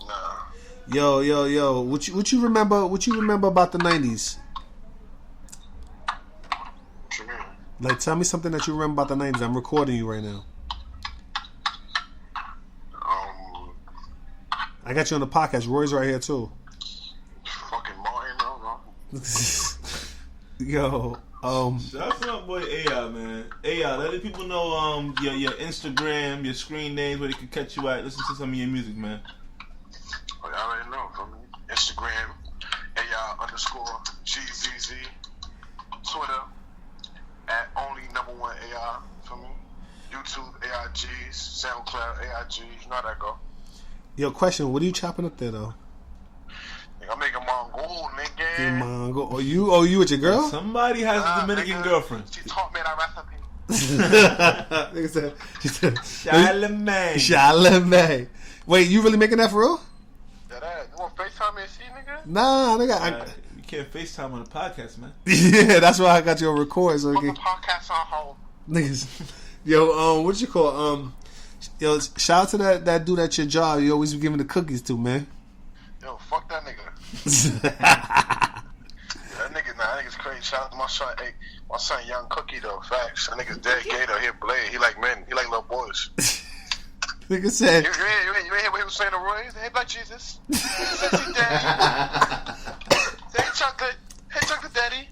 Nah. Yo. What you remember? What you remember about the 90s? What you mean? Like, tell me something that you remember about the 90s. I'm recording you right now. I got you on the podcast. Roy's right here too. Fucking Martin, no. Yo, Shout out to my boy AI, man. AI, let the people know your Instagram, your screen names, where they can catch you at. Listen to some of your music, man. Oh, y'all already know. From Instagram, AI_GZZ. Twitter, at only1AI. For me. YouTube, AIGs. SoundCloud, AIGs. You know how that go. yo, question. What are you chopping up there though? Nigga, I'm making Mongol, nigga. Mango. Oh, you with your girl? Somebody has a Dominican Nigga, girlfriend. She taught me that recipe. Nigga said, she said, Charlemagne. Charlemagne. Wait, you really making that for real? That ass. You want FaceTime me and see, nigga? Nah, nigga. You can't FaceTime on the podcast, man. Yeah, that's why I got you on record. So Put okay. the podcast on hold. Niggas. Yo, what you call? Yo, shout out to that dude at your job. You always be giving the cookies to, man. Yo, fuck that nigga. That nigga's crazy. Shout out to my son. Hey, my son, Young Cookie though. Facts. That nigga's dead gay though. He a blade. He like men. He like little boys. Nigga said, You ain't hear what he was saying to Roy? Hey, Black Jesus. Sexy daddy. Hey, chocolate daddy.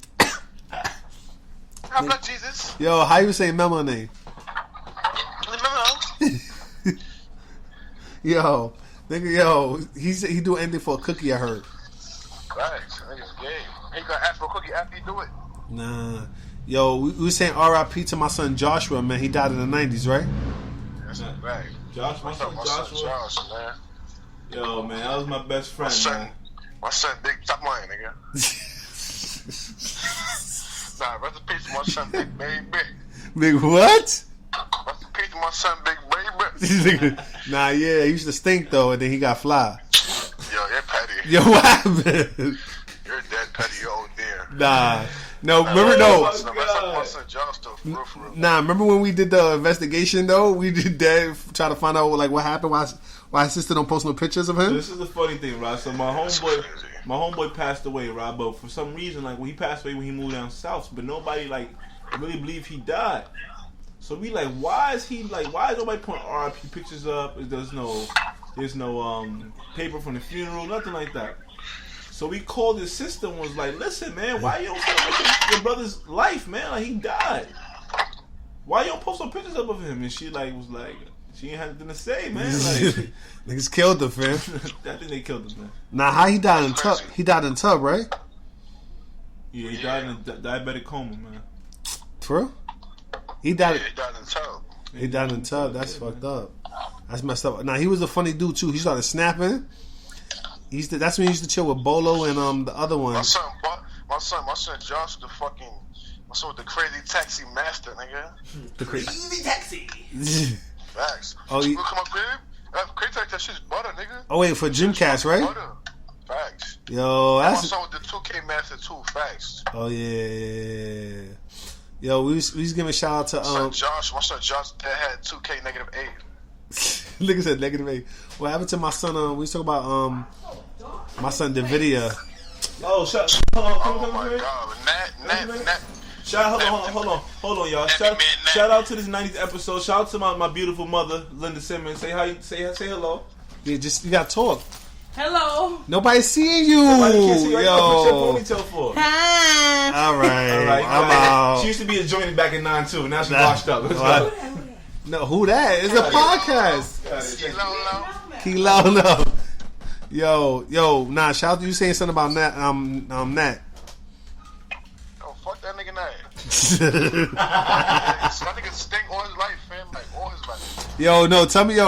Hi, Black Jesus. yo, how you say Memo name? Remember? Yo, nigga, yo, he do anything for a cookie. I heard. Facts. That nigga's gay. He gonna ask for a cookie after you do it. Nah, yo, we was saying R.I.P. to my son Joshua, man. He died in the 90s, right? That's a fact. Josh, my son My son Joshua. Josh, man. Yo, man, that was my best friend, man. My son, big. Stop lying, nigga. Nah, rest in peace to my son, Big Baby. Big what? Rest in peace to my son, Big Baby. Nah, yeah, he used to stink though, and then he got fly. Yo, you're petty. Yo, what happened? You're dead petty. You're old dear. Nah, no, remember no. My son Josh, though, for real. Nah, remember when we did the investigation though? We did that, try to find out like what happened. Why his sister don't post no pictures of So him? this is the funny thing, Rob. So my homeboy passed away, Rob. But for some reason, like when he passed away when he moved down south, but nobody like really believed he died. So we like, why is nobody putting RIP pictures up? There's no paper from the funeral, nothing like that. So we called his sister and was like, listen, man, why you don't celebrate your brother's life, man? Like he died. why you don't post no pictures up of him? And she like was like, she ain't had nothing to say, man. Like, niggas killed her, fam. I think they killed him, man. Now, how he died in tub? He died in tub, right? Yeah, he died in a diabetic coma, man. For real? He died. Yeah, he died in the tub. He died in tub. That's fucked up. That's messed up. Now he was a funny dude too. He started snapping. That's when he used to chill with Bolo and the other one. My son Josh, the fucking, with the crazy taxi master, nigga. The Crazy taxi. Facts. Oh, You come up, babe. Crazy taxi, that shit's butter, nigga. Oh wait, for Gymcast, right? Butter. Facts. Yo, My that's. son with the 2K master too. Facts. Oh yeah. Yo, we was giving a shout out to My son Josh, that had 2K -8. Nigga said -8. What happened to my son? We was talking about my son Davidia. Oh, hold Oh my god, Nat. Hold on, y'all. Shout out to this 90s episode. Shout out to my beautiful mother, Linda Simmons. Say hi. Say hello. Yeah, just you gotta talk. Hello. Nobody's seeing you. Why you can't see you? Yo. What's your ponytail for? Hi. All right. I'm She out. used to be a jointy back in 9-2. Now she's washed up. Let's go. No, who that? It's a podcast. Lolo. Kilo. Yo, nah, shout out to you saying something about Nat. Nat. Oh, fuck that nigga Nat. That nigga stink all his life, fam. Like, all his life. Yo, no, tell me, we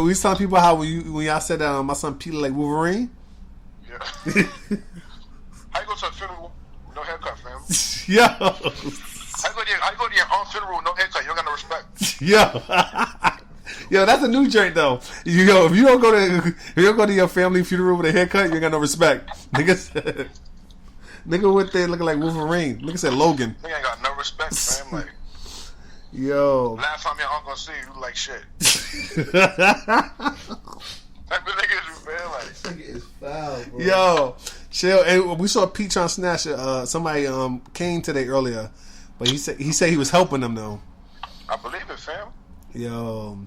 was telling people how when y'all said my son Peter like Wolverine. Yeah. How you go to a funeral with no haircut, fam? Yo. How you go to your own funeral with no haircut? You don't got no respect. Yo, that's a new joint though. If you don't go to your family funeral with a haircut, you ain't got no respect. Nigga went there looking like Wolverine. Nigga said Logan. Nigga ain't got no respect, fam. Like, yo. last time your uncle see you, like shit. That nigga is, man, like. Nigga is foul, bro. Yo, chill. And we saw Peach on Snatch. Somebody came today earlier, but he said he was helping them though. I believe it, fam. Yo.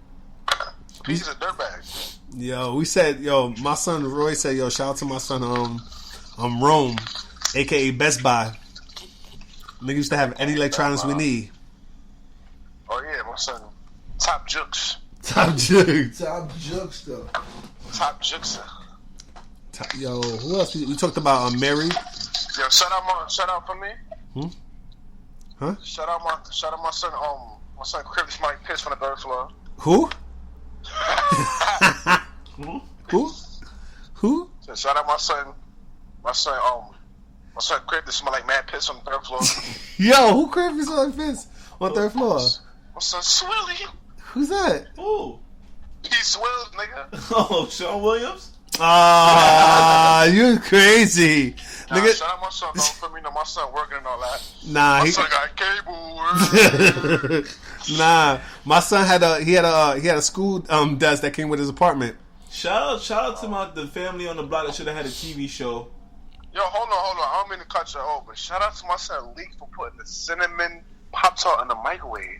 He's a dirtbag. Yo, we said, my son Roy said, shout out to my son, Rome, aka Best Buy. Nigga used to have any electronics we need. Oh yeah, my son, Top Jukes. Top jug. Top jokes though. Top Jukes. Yo, who else? We talked about Mary. Yo, shout out for me. Huh? Shout out my son. My son Chris Mike Piss from the 3rd floor. Who? Who? So shout out my son Chris. This smell like mad piss on the 3rd floor. Yo, who crib is like this on 3rd floor? My son Swilly. Who's that? Ooh. He swills, nigga. Oh, Sean Williams? Ah, you crazy, Nah, nigga. shout out my son. Don't for me, know my son working and all that. Nah, My son got cable. nah. My son had a school desk that came with his apartment. Shout out to the family on the block that should have had a TV show. Yo, hold on. I don't mean to cut you off, but shout out to my son Leak for putting the cinnamon Pop-Tart in the microwave.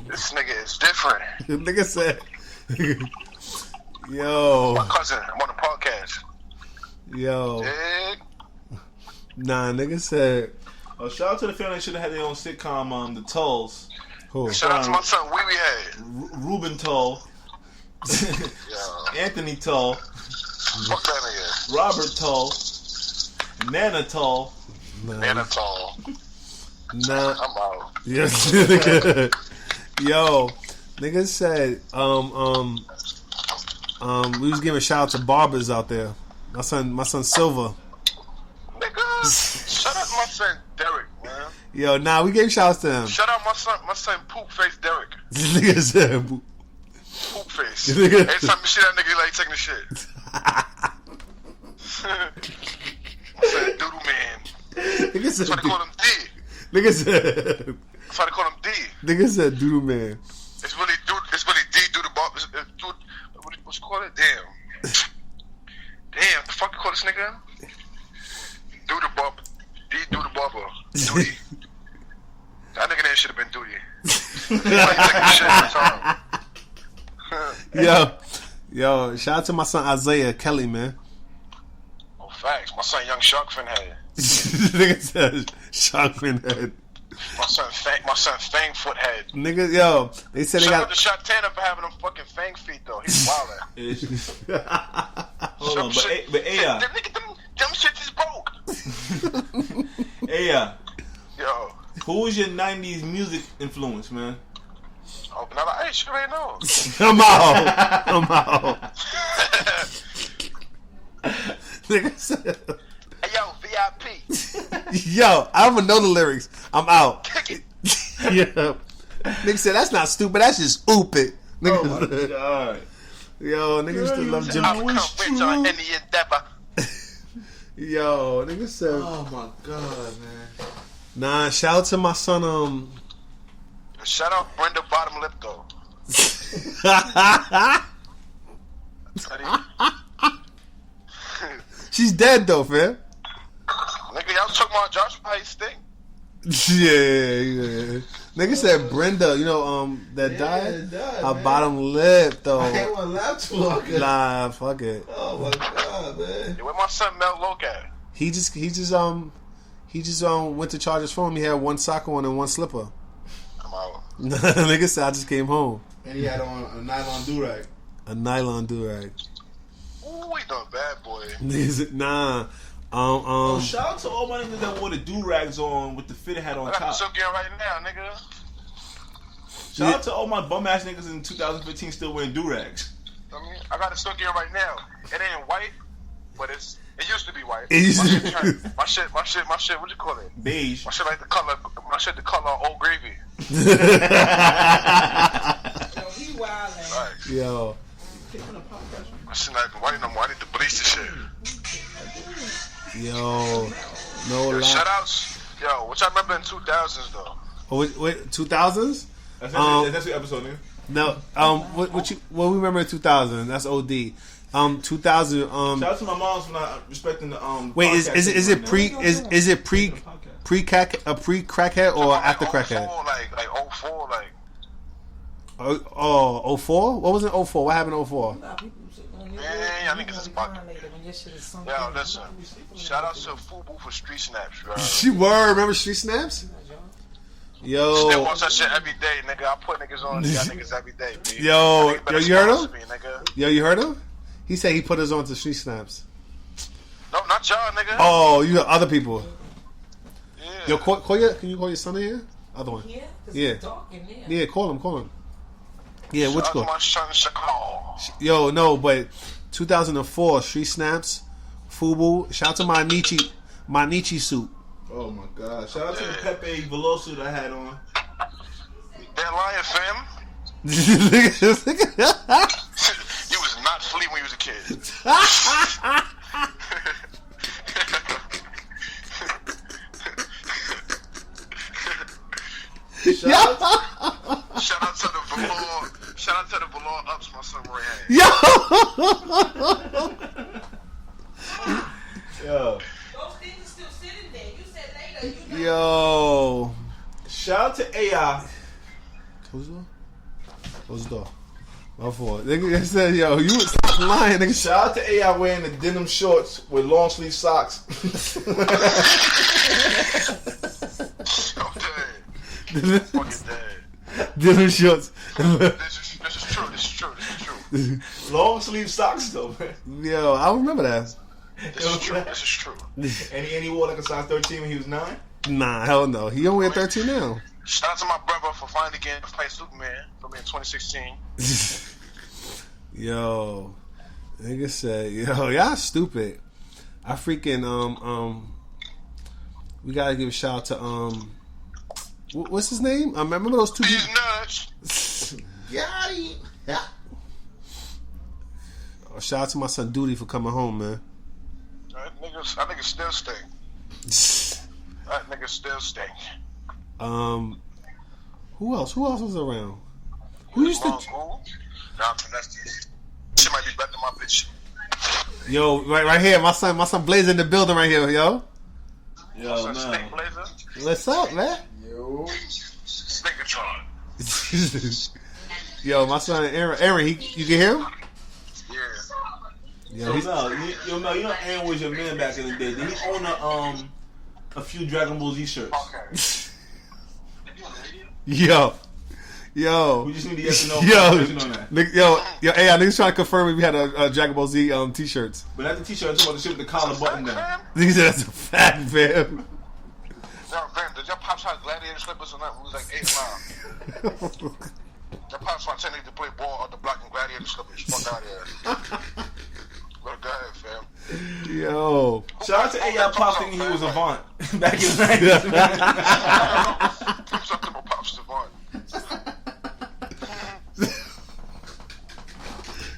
This nigga is different. Nigga said, yo, My cousin, I'm on the podcast. yo, Dig? nah, nigga said, Oh, shout out to the family that should have had their own sitcom, The Tulls. who? Shout out to my son Wee Wee Head. Ruben Tull. Yo, Anthony Tull. fuck that nigga. Robert Tull. Nana Tull. Anatol. Nah, I'm out. yes, yo, nigga said, we was giving shout out to barbers out there. My son Silva. Nigga, shout out to my son Derek, man. Yo, nah, we gave shouts to him. Shout out my son Poop Face Derek. Nigga said, Poop Face. Nigga. Every time you see that nigga, like taking the shit. I said Doodle Man. nigga said, That's why they call him D. nigga said, That's why they call him D. nigga said, doodle man. It's really D. Do the Bob. What's you call it? Damn. What the fuck you call this nigga? Do the Bob. D. Do the Barber. Duty. That nigga name should have been Duty. Like taking shit all the time. Yo, shout out to my son Isaiah Kelly, man. Oh, facts. My son Young Shark Fin Head. Nigga said shark fin head. My son Fang Foot-head. Nigga, yo, they said they Shout got. out to Shot-Tana for having them fucking Fang feet though. He's wildin'. Hold on, but yeah, Them shit is broke. yeah. Yo. Who was your '90s music influence, man? Oh, now I ain't sure they know. I'm out. Nigga said, Hey, yo, VIP. yo, I don't even know the lyrics. I'm out. Yeah. Nigga said, that's not stupid, that's just stupid. Oh my god. Yo, nigga used to love Jim. I'll come rich on any endeavor. Yo, nigga said, Oh my god, man. nah, shout out to my son, Shout out Brenda Bottom Lip though. she's dead though, fam. Nigga, y'all talking about Josh Pye stink? Yeah. Nigga said Brenda, you know, that died. Her bottom lip though. I ain't want to laugh too long. Nah, fuck it. Oh my god, man. Yeah, where my son Mel Loke at? He just went to charge his phone. He had one sock on and one slipper. I'm out. Nigga said I just came home. And he had on a nylon do-rag. A nylon do-rag. Ooh, he done bad, boy. Nigga said, nah. Oh, shout out to all my niggas that wore the do-rags on with the fitted hat on I got the top. silk in right now, nigga. Shout out to all my bum ass niggas in 2015 still wearing do-rags. I got the silk in right now. It ain't white, but it used to be white. It used to be. My shit, what you call it? Beige. My shit the color of Old Gravy. Yo, he wildin'. Right. Yo. My shit not even white no more. I need to bleach this shit. Yo. No lie. Shout outs. Yo, what y'all remember in 2000s though? Oh, wait, 2000s? That's the episode, nigga. No. What we remember in 2000? That's OD. 2000. Shout out to my moms for not respecting the Wait, podcast is it right pre now. is it pre crackhead or after crackhead? 04, like 04, like. Oh, 04? What was it 04? What happened in 04? Man, I think it's about. Yo, listen. Shout out to Fubu for Street Snaps, bro. She were. Remember Street Snaps? Yo. Still watch that shit every day, nigga. I put niggas on y'all niggas every day, B. Yo, you heard him? Me, nigga. Yo, you heard him? He said he put us on to Street Snaps. No, not y'all, nigga. Oh, you got other people. Yeah. Yo, call your. Can you call your son in here? Other one. Yeah, 'cause Yeah. it's dark in there. Yeah, call him. Yeah, which Shout out to call? my son Chicago. Yo, no, but 2004 Street Snaps, Fubu. Shout out to my Nietzsche suit. Oh my god. Shout out to the Pepe Veloso that I had on. That lion, fam. You was not flea when you was a kid. Shout out to the velour. Shout out to the velour ups my son Ray had. Yo. Yo. Those things are still sitting there. You said later. You Yo. Shout out to AI. Close the door. Close the door. My fault. Nigga said, yo, you stop lying, nigga. Shout out to AI wearing the denim shorts with long sleeve socks. I'm dead. Fucking dead. Denim shorts. This is true. Long sleeve socks though, man. Yo, I don't remember that. This is true. And he wore like a size 13 when he was 9. Nah, hell no. He only at 13 now. Shout out to my brother for finally getting to fight Superman for me in 2016. Yo, nigga said, yo, y'all stupid. I freaking we gotta give a shout out to what's his name? I remember those two. These nuts. Yeah. Oh, shout out to my son Duty for coming home, man. That nigga still stink. That nigga still stink. Who else was around? Who used to? Nah, that's this. Shit might be better than my bitch. Yo, right here, my son Blaze in the building right here, yo. Yo, Son no. Stink Blazer. What's up, man? Yo. Stinkatron. Yo, my son Aaron, you can hear him? Yeah. Yo, he's, You know Aaron was your man back in the day. Did he own a few Dragon Ball Z shirts? Okay. Yo. We just need the yes or no. Yo, confirmation on that. hey, I niggas trying to confirm if we had a Dragon Ball Z t-shirts. But not the t-shirt. I'm talking about the shit with the collar button down. Nigga said that's a fact, fam. Yo, fam, did your pops have gladiator slippers or not? We was like 8 miles. Your pops want to take niggas to play ball on the block in gladiator slippers. Fuck out of here. Well, go ahead, fam. Yo. Shout out to A.I. Pops thinking he was Avant back in the 90s. What's up to my pops, Devon?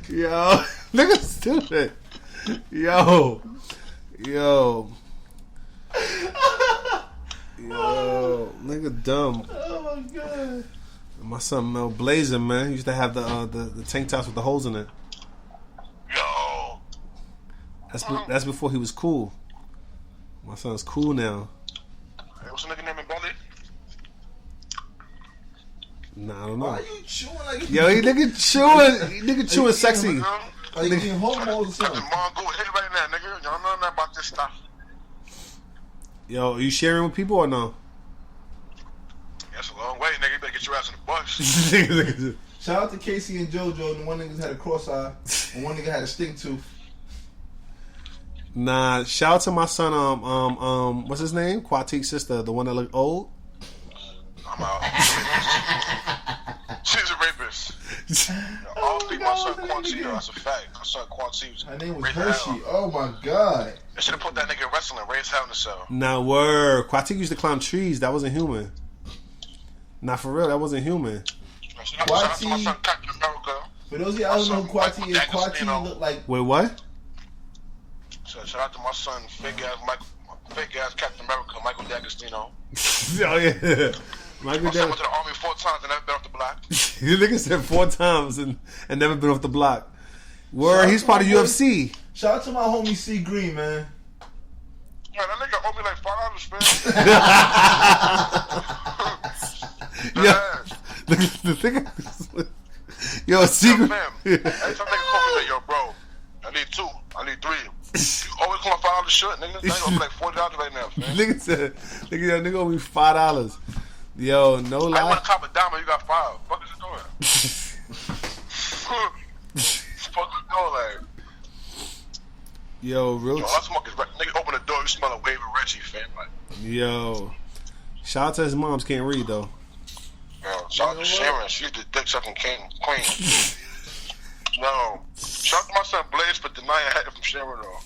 Yo. Nigga stupid. Yo, nigga dumb. Oh my god. My son Mel blazing, man. He used to have the tank tops with the holes in it. Yo. That's before he was cool. My son's cool now. Hey, what's the nigga name in Belly? Nah, I don't know. Why are you chewing like Yo, he nigga chewing sexy. like you eating homos or Got the something? Mongol hit right now, nigga. Y'all know nothing about this stuff. Yo, are you sharing with people or no? That's a long way, nigga. You better get your ass in the bus. Shout out to Casey and JoJo. And one nigga had a cross eye, and one nigga had a stink tooth. Nah, shout out to my son. What's his name? Quatik's sister, the one that looked old. I'm out. She's a rapist. I don't think my son Quanti, that's a fact. My son Quanti was Her name was raped Hershey. hell. Oh my god. They should have put that nigga in wrestling, raised hell in the cell. Nah, word. Quatik used to climb trees. That wasn't human. Nah, for real, that wasn't human. Shout out to my son Captain America. For those of y'all who know who Quati is, Quati look like Wait, what? Shout out to my son, fake ass Captain America, Michael D'Agostino. Oh yeah, Michael My son Jackson. went to the army 4 times and never been off the block. You nigga said 4 times and never been off the block. Word, he's part of UFC. shout out to my homie C Green, man. Yeah, that nigga owe me like $5, man. Yeah, the thing. Yo, secret. Fam, every time nigga call me like, yo, bro, I need 2, I need 3. You always call my $5 short, nigga. Nigga owe me like $40 right now, fam. Nigga said, nigga owe me $5. Yo, no I lie. want to cop a diamond, you got 5. Fuck is you doing? Fuck you doing, like? Yo, real. Yo, I smoke is nigga open the door, you smell a wave of Reggie, fam. Like, Yo, shout out to his moms. Can't read though. yo, shout out to Sharon, she's the dick sucking queen. No, shout out to my son Blaze for denying I had it from Sharon though.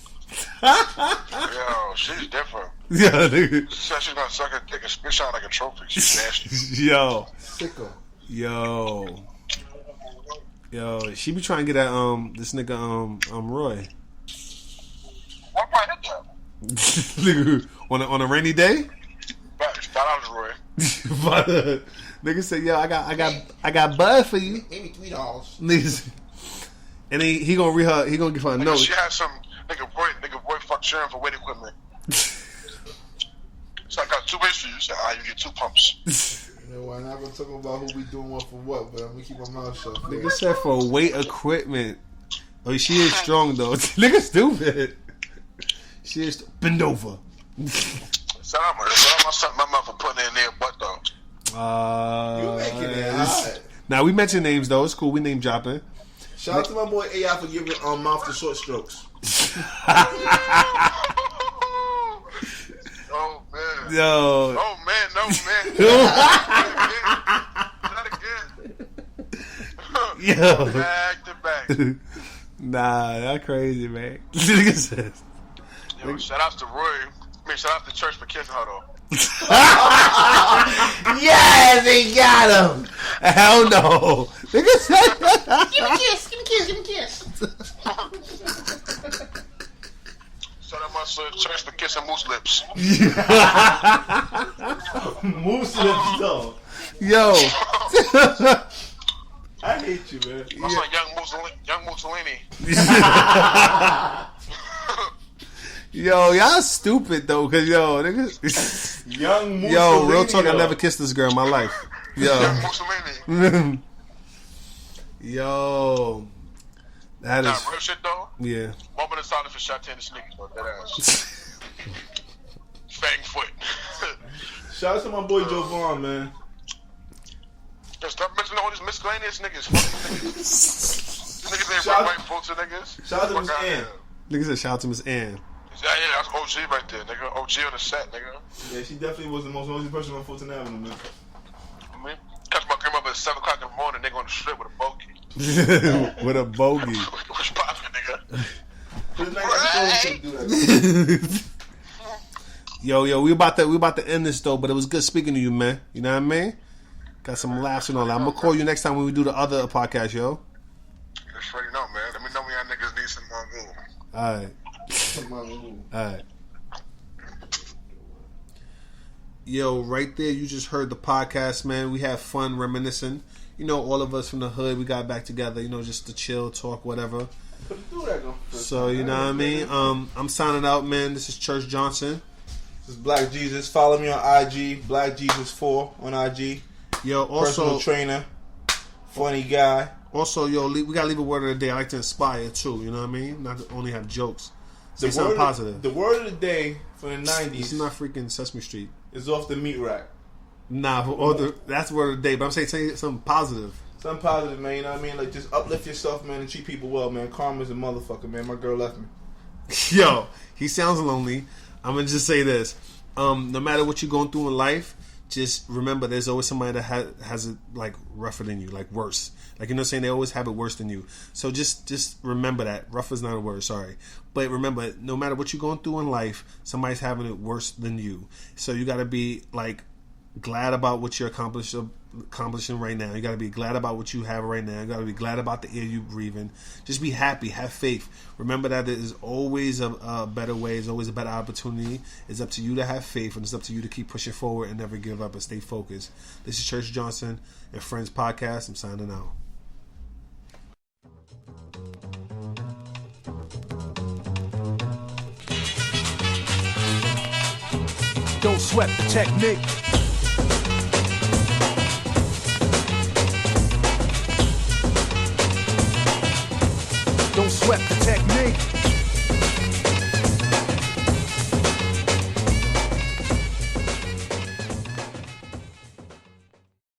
Yo, she's different. Yeah, nigga. She said she's gonna suck her dick and spit out like a trophy. She's nasty. Yo, Sicko. yo. She be trying to get at this nigga Roy. Why I hit that? Nigga, on a rainy day. $5, Roy. But, nigga said, yo, I got bud for you. Maybe $3. Niggas, and he gonna read her. He gonna give her a Nigga, note. she had some nigga Roy fucked Sharon for weight equipment. So I got 2 ways for you. So you get 2 pumps. You know, I'm not gonna talk about who we doing what for what, but I'm gonna keep my mouth shut. Nigga said for weight equipment. Oh, she is strong though. Nigga stupid. She is bend over. Shout out my son, my mouth for putting it in their butt though. You making it hot. Now we mention names though. It's cool. We name dropping. Shout out to my boy AI for giving mouth to short strokes. Oh man. Yo. Oh man, no man. Not again. Yo. Back to back. Nah, that crazy, man. Nigga says. Yo, shout out to Roy. Shout out to church for kissing her though. Yes, he got him. Hell no. Nigga said. Give me a kiss. Shout out my son church for kissing moose lips. Moose lips though. Yo. I hate you, man. My son young Mussolini. Yo, y'all stupid though, cause yo, nigga. Young Moose. Yo, real talk, I never kissed this girl in my life. Young Yo. Mussolini. Yo. That Nah, is. real shit though. Yeah. Moment of silence for Shantae the sneakers, bro. That ass. Fang foot. Shout out to my boy Jovan, man. stop mentioning all these miscellaneous niggas. Fuck these niggas. These niggas ain't Shout- white folks, niggas. Shout out to Fuck Miss outta Ann. here. Nigga said shout out to Miss Ann. Yeah, that's OG right there, nigga. OG on the set, nigga. Yeah, she definitely was the most noisy person on Fulton Avenue, man. I mean, catch my grandmother at 7 o'clock in the morning, nigga on the strip with a bogey. With a bogey. What's poppin', nigga? For the night, I couldn't do that. Yo, we about to end this though, but it was good speaking to you, man. You know what I mean? Got some laughs and all that. I'm gonna call you next time when we do the other podcast, yo. Just already know, man. Let me know when y'all niggas need some more room. Alright. Alright. Yo, right there, you just heard the podcast, man. We had fun reminiscing. You know, all of us from the hood, we got back together, you know, just to chill, talk, whatever. So, you know what I mean? I'm signing out, man. This is Church Johnson. This is Black Jesus. Follow me on IG, Black Jesus 4 on IG. Yo, Personal also, trainer, funny guy. we gotta leave a word of the day. I like to inspire too. You know what I mean? Not to only have jokes. Say The something word, positive. the word of the day for the This 90s is not freaking Sesame Street. is off the meat rack. Nah, that's the word of the day. But I'm saying something positive. Something positive, man. You know what I mean? Like, just uplift yourself, man, and treat people well, man. Karma's a motherfucker, man. My girl left me. Yo, he sounds lonely. I'm gonna just say this: no matter what you're going through in life, just remember there's always somebody that has it like rougher than you, like worse. Like, you know what I'm saying? They always have it worse than you. So just remember that. Rough is not a word, sorry. But remember, no matter what you're going through in life, somebody's having it worse than you. So you gotta be like glad about what you're accomplishing right now. You got to be glad about what you have right now. You got to be glad about the air you're breathing. Just be happy. Have faith. Remember that there is always a better way. There's always a better opportunity. It's up to you to have faith, and it's up to you to keep pushing forward and never give up and stay focused. This is Church Johnson and Friends Podcast. I'm signing out. Don't sweat the technique. Don't sweat the technique.